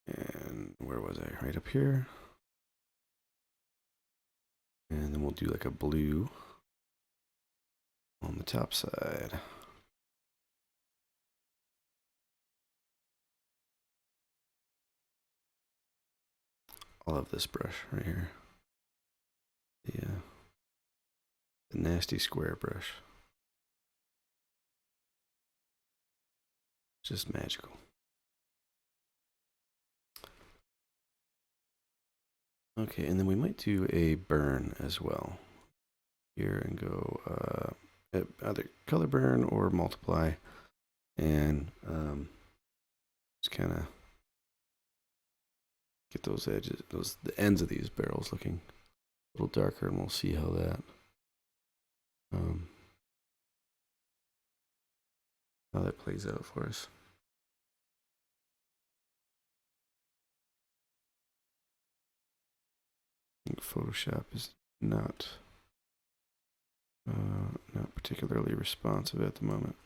And where was I? Right up here. And then we'll do like a blue on the top side. I'll have this brush right here. Yeah. The nasty square brush. Just magical. Okay, and then we might do a burn as well. Here and go either color burn or multiply, and just kind of get those edges, the ends of these barrels looking a little darker, and we'll see how that plays out for us. I think Photoshop is not particularly responsive at the moment.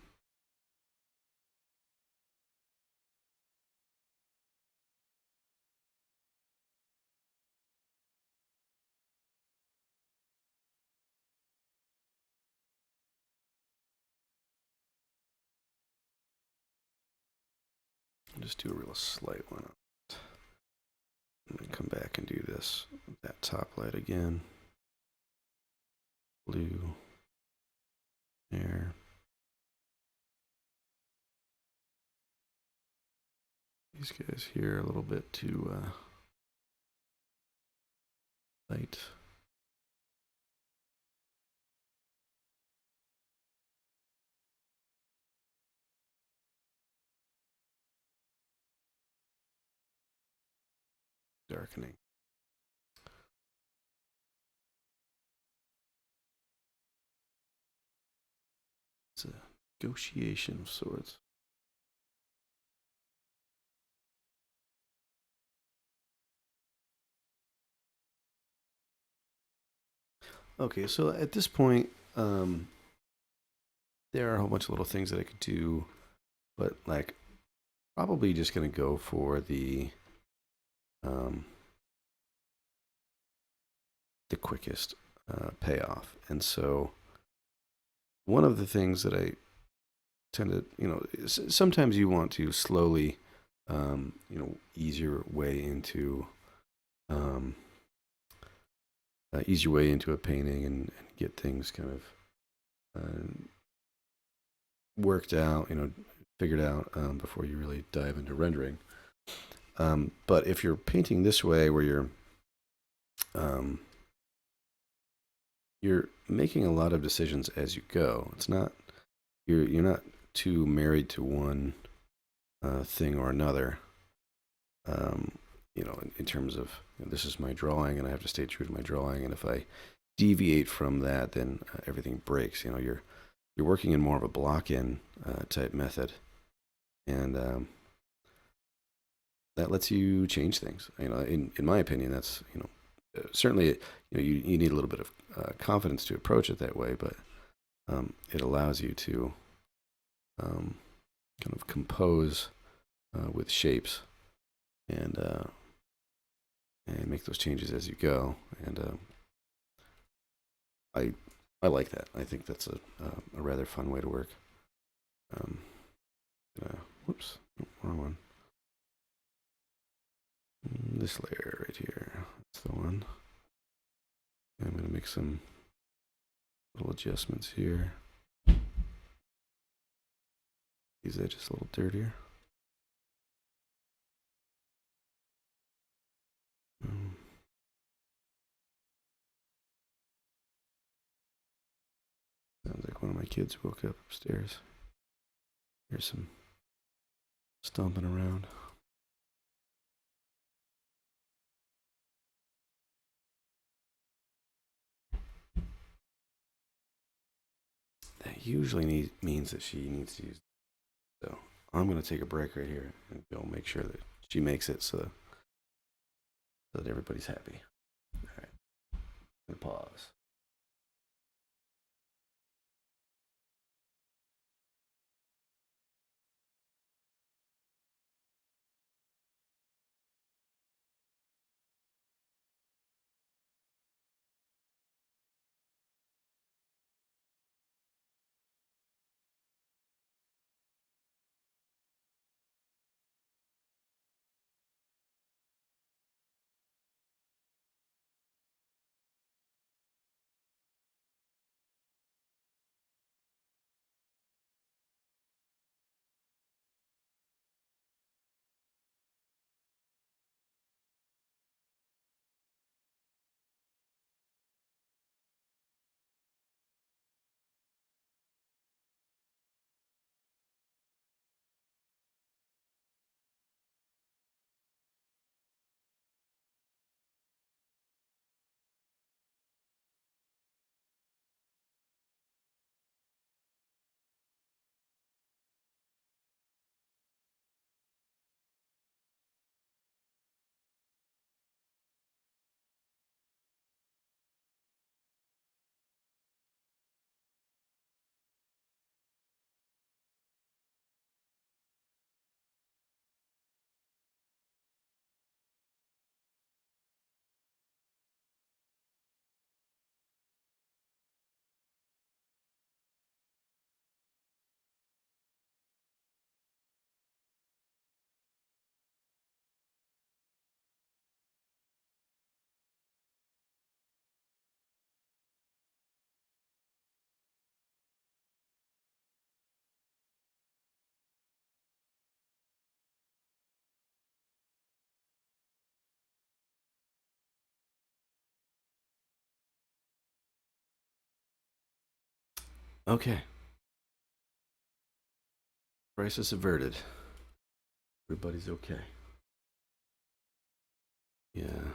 just do a real slight one. And then come back and do this, that top light again. Blue. There. These guys here a little bit too light. Darkening. It's a negotiation of sorts. Okay, so at this point, there are a whole bunch of little things that I could do, but like probably just gonna go for um, the quickest payoff. And so one of the things that I tend to, sometimes you want to slowly, ease your way into, ease your way into a painting and get things kind of worked out, figured out before you really dive into rendering. But if you're painting this way, where you're making a lot of decisions as you go. It's not you're not too married to one thing or another. In terms of this is my drawing, and I have to stay true to my drawing. And if I deviate from that, then everything breaks. You're working in more of a block-in type method, and that lets you change things. In my opinion, that's certainly you need a little bit of confidence to approach it that way, but it allows you to kind of compose with shapes and make those changes as you go. And I like that. I think that's a rather fun way to work. Whoops, wrong one. This layer right here. That's the one. I'm going to make some little adjustments here. These edges a little dirtier. Sounds like one of my kids woke up upstairs. Here's some stomping around. That usually means that she needs to use. So I'm going to take a break right here and go make sure that she makes it so that everybody's happy. All right. I'm going to pause. Okay. Crisis averted. Everybody's okay. Yeah.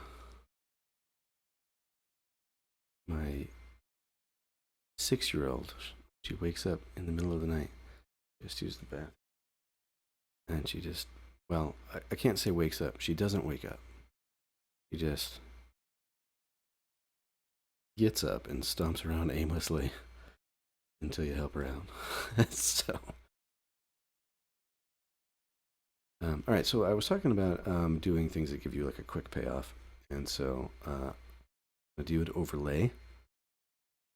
My 6 year old, she wakes up in the middle of the night, just use the bath. And she just, well, I can't say wakes up. She doesn't wake up. She just gets up and stomps around aimlessly until you help her out. So, all right. So I was talking about doing things that give you like a quick payoff, and so I do an overlay,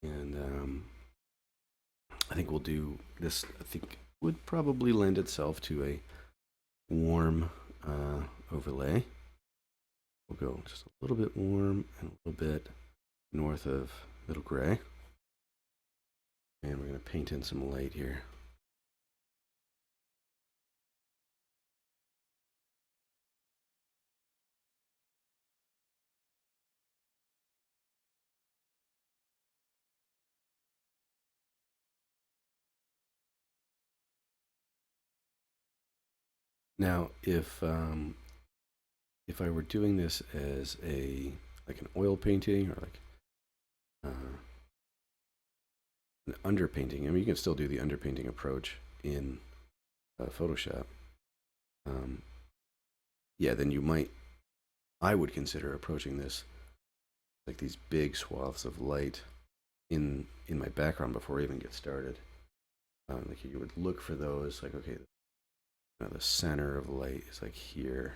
and I think we'll do this. I think would probably lend itself to a warm overlay. We'll go just a little bit warm and a little bit north of middle gray. And we're going to paint in some light here. Now, if I were doing this as a like an oil painting or like an underpainting, I mean, you can still do the underpainting approach in Photoshop. Um, yeah, then you might. I would consider approaching this like these big swaths of light in my background before I even get started. Like you would look for those, like okay, the center of light is like here,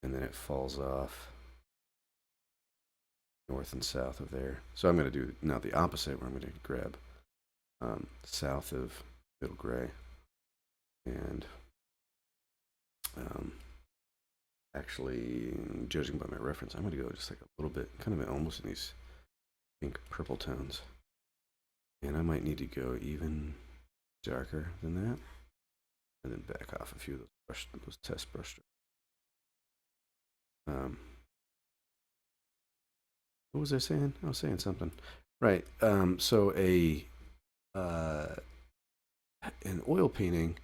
and then it falls off north and south of there. So I'm going to do now the opposite, where I'm going to grab south of middle gray, and um, actually, judging by my reference, I'm going to go just like a little bit, kind of almost in these pink purple tones, and I might need to go even darker than that, and then back off a few of those test brush strokes. What was I saying? I was saying something. Right. So uh, an oil painting,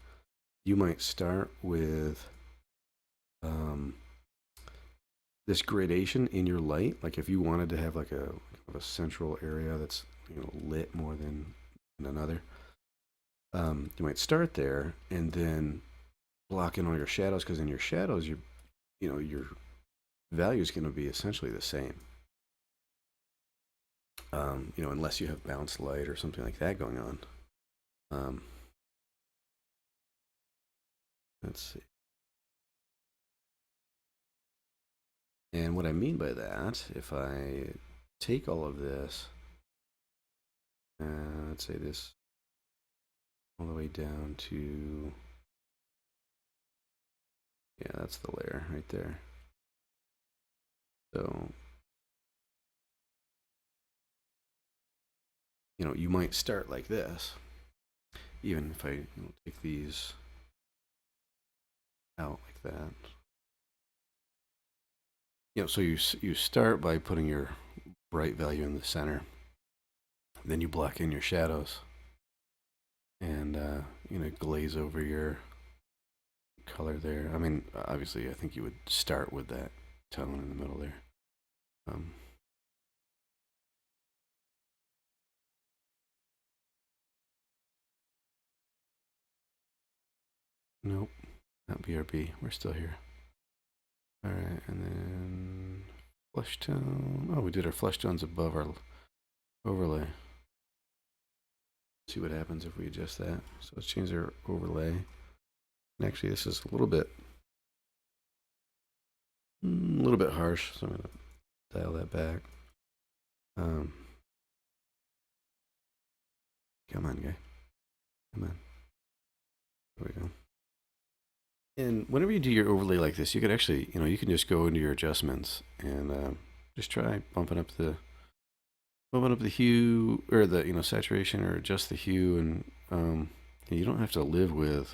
you might start with um, this gradation in your light. Like if you wanted to have like a central area that's lit more than another, you might start there and then block in all your shadows, because in your shadows, your value is going to be essentially the same. Unless you have bounce light or something like that going on. Um, let's see. And what I mean by that, if I take all of this, let's say this all the way down to, yeah, that's the layer right there. So, you might start like this, even if I take these out like that. So you start by putting your bright value in the center, then you block in your shadows, and glaze over your color there. I mean, obviously, I think you would start with that tone in the middle there. Um, nope, not BRB. We're still here. All right, and then flesh tone. Oh, we did our flesh tones above our overlay. See what happens if we adjust that. So let's change our overlay. And actually, this is a little bit harsh, so I'm gonna dial that back. Um, Come on, guy. Come on. There we go. And whenever you do your overlay like this, you could actually, you can just go into your adjustments and just try bumping up the hue, or the saturation, or adjust the hue, and you don't have to live with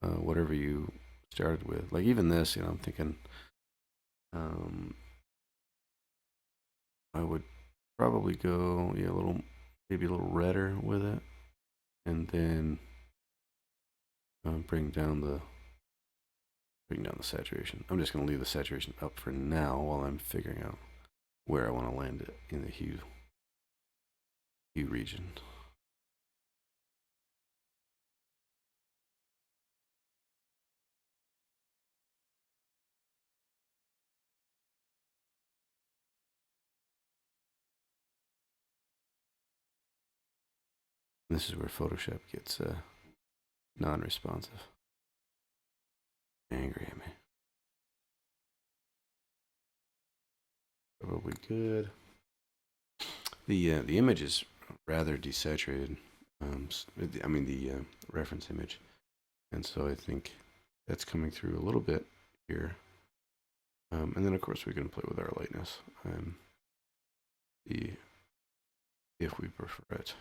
whatever you started with. Like even this, I'm thinking I would probably go a little maybe a little redder with it, and then bring down the saturation. I'm just going to leave the saturation up for now while I'm figuring out where I want to land it in the hue region. This is where Photoshop gets non-responsive. Angry at me. Probably good. The image is rather desaturated. I mean the reference image, and so I think that's coming through a little bit here. And then of course we can play with our lightness. If we prefer it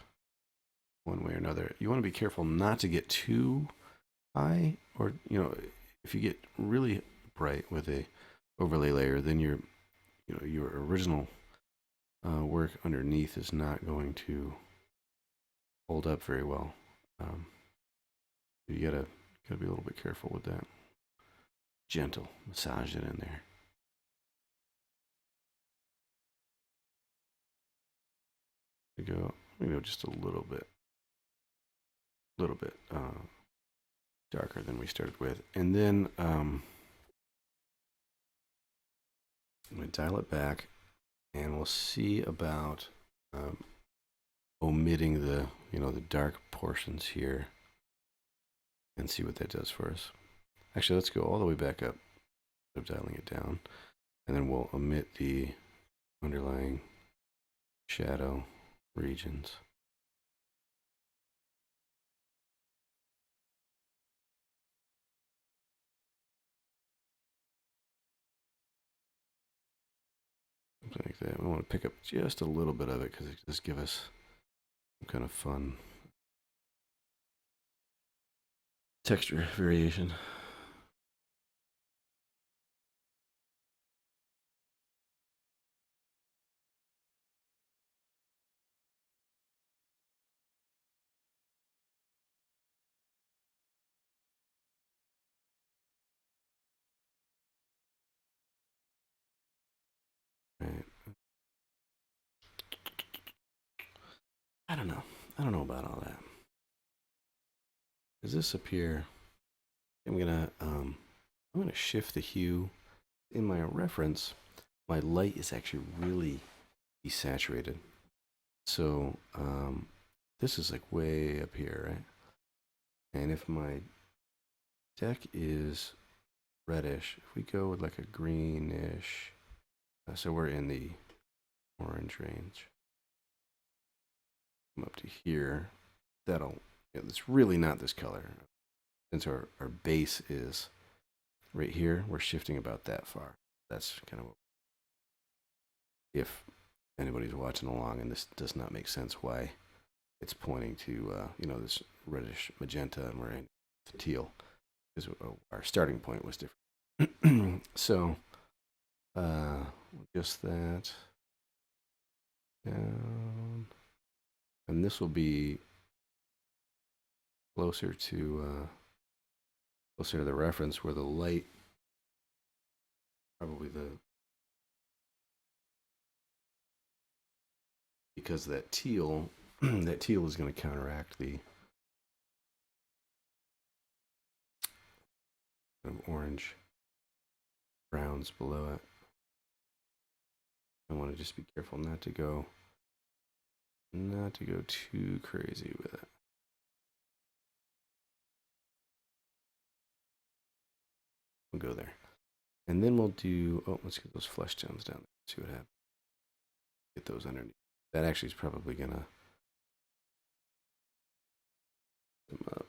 one way or another. You want to be careful not to get too high, or if you get really bright with a overlay layer, then your original work underneath is not going to hold up very well. You gotta be a little bit careful with that. Gentle, massage it in there. Go just a little bit darker than we started with, and then I'm going to dial it back, and we'll see about omitting the the dark portions here, and see what that does for us. Actually, let's go all the way back up, instead of dialing it down, and then we'll omit the underlying shadow regions. Something like that. We want to pick up just a little bit of it because it just gives us some kind of fun texture variation. Right. I don't know. I don't know about all that. Does this appear? I'm gonna shift the hue. In my reference, my light is actually really desaturated. So this is like way up here, right? And if my deck is reddish, if we go with like a greenish, so we're in the orange range. Come up to here. It's really not this color. Since our base is right here, we're shifting about that far. That's kind of if anybody's watching along and this does not make sense, why it's pointing to this reddish magenta and we're in teal, because our starting point was different. So just that down, and this will be closer to the reference where the light, probably because that teal that teal is going to counteract the orange browns below it. I want to just be careful not to go too crazy with it. We'll go there. And then we'll do, let's get those flesh tones down there. See what happens. Get those underneath. That actually is probably gonna come up.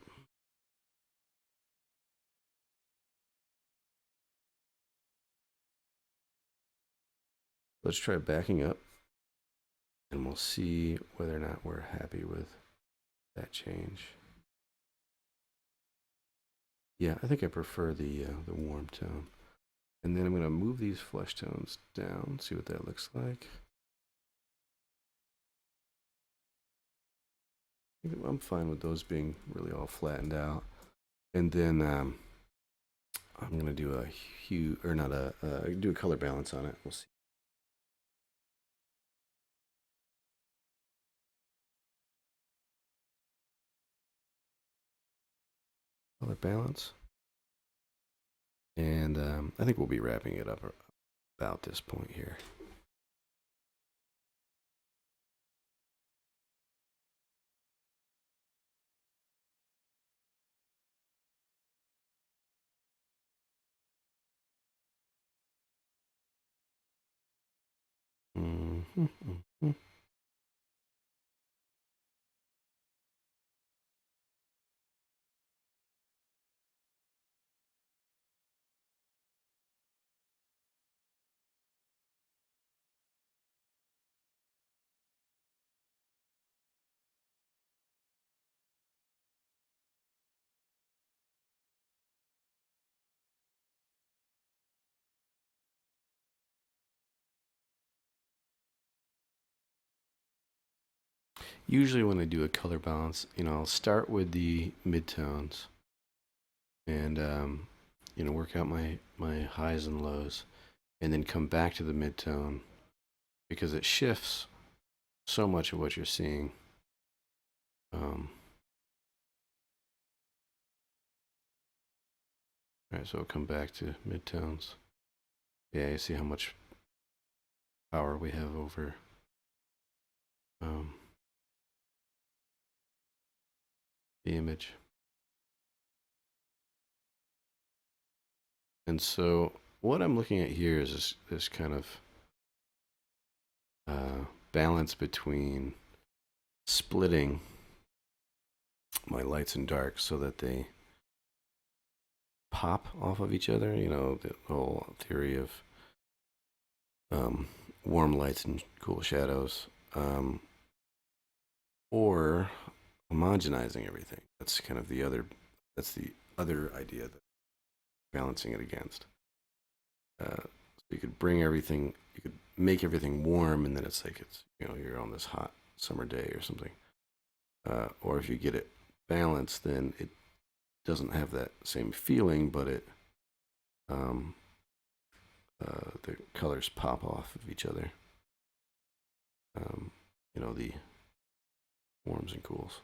Let's try backing up, and we'll see whether or not we're happy with that change. Yeah, I think I prefer the warm tone. And then I'm going to move these flesh tones down, see what that looks like. I'm fine with those being really all flattened out. And then I'm gonna do a hue, or not a, do a color balance on it. We'll see. Color balance. And I think we'll be wrapping it up about this point here. Mm-hmm, mm-hmm. Usually when I do a color balance, I'll start with the midtones and work out my highs and lows, and then come back to the midtone because it shifts so much of what you're seeing. All right, so I'll come back to midtones. Yeah, you see how much power we have over the image. And so what I'm looking at here is this kind of balance between splitting my lights and darks so that they pop off of each other. The whole theory of warm lights and cool shadows, or homogenizing everything. That's kind of the other. That's the other idea that balancing it against. So you could bring everything. You could make everything warm, and then it's like you're on this hot summer day or something. Or if you get it balanced, then it doesn't have that same feeling, but the colors pop off of each other. The warms and cools.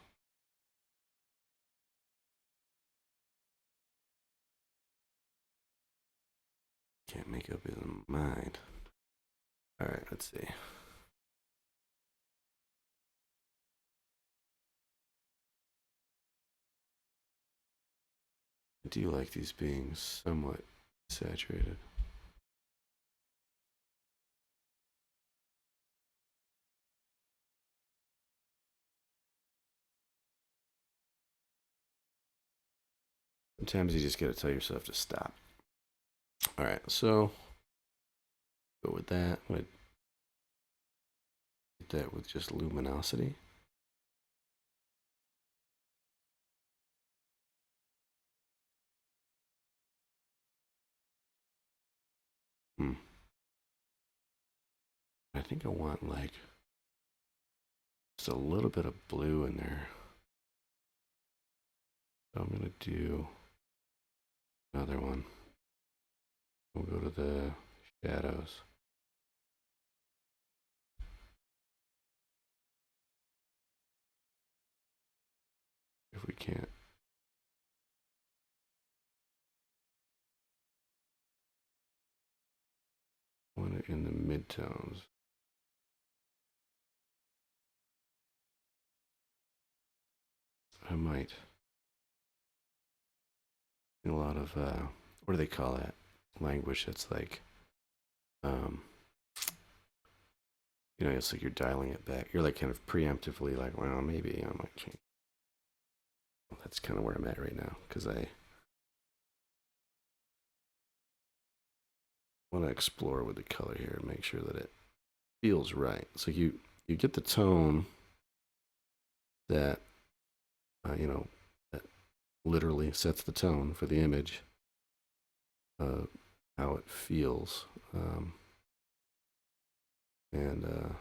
Can't make up his mind. All right, let's see. I do like these being somewhat saturated. Sometimes you just gotta tell yourself to stop. All right, so go with that. I'm gonna hit that with just luminosity. I think I want like just a little bit of blue in there. So I'm gonna do another one. We'll go to the shadows. If we can't. Want it in the midtones. I might. A lot of what do they call that language? That's like, it's like you're dialing it back. You're like kind of preemptively like, well, maybe I might change. That's kind of where I'm at right now because I want to explore with the color here and make sure that it feels right. So you get the tone that that literally sets the tone for the image, how it feels, and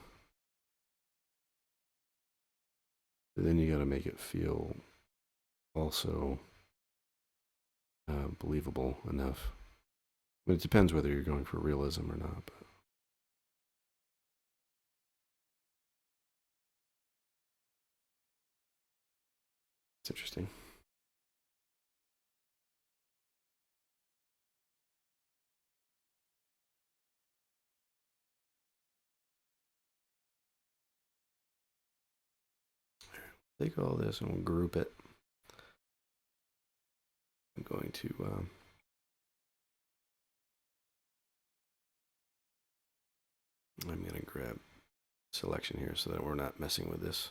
Then you got to make it feel also believable enough. But it depends whether you're going for realism or not. But it's interesting. Take all this and we'll group it. I'm going to I'm going to grab selection here so that we're not messing with this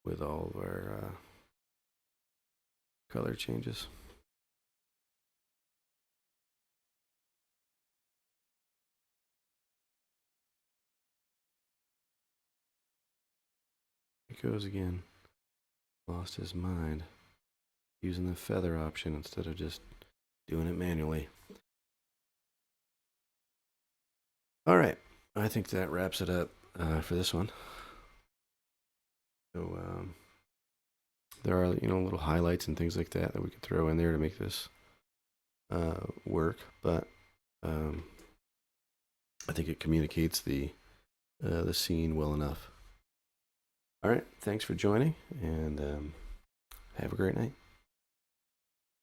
with all of our color changes. It goes again. Lost his mind. Using the feather option instead of just doing it manually. All right, I think that wraps it up for this one. So there are, you know, little highlights and things like that that we can throw in there to make this work, but I think it communicates the scene well enough. All right, thanks for joining, and have a great night.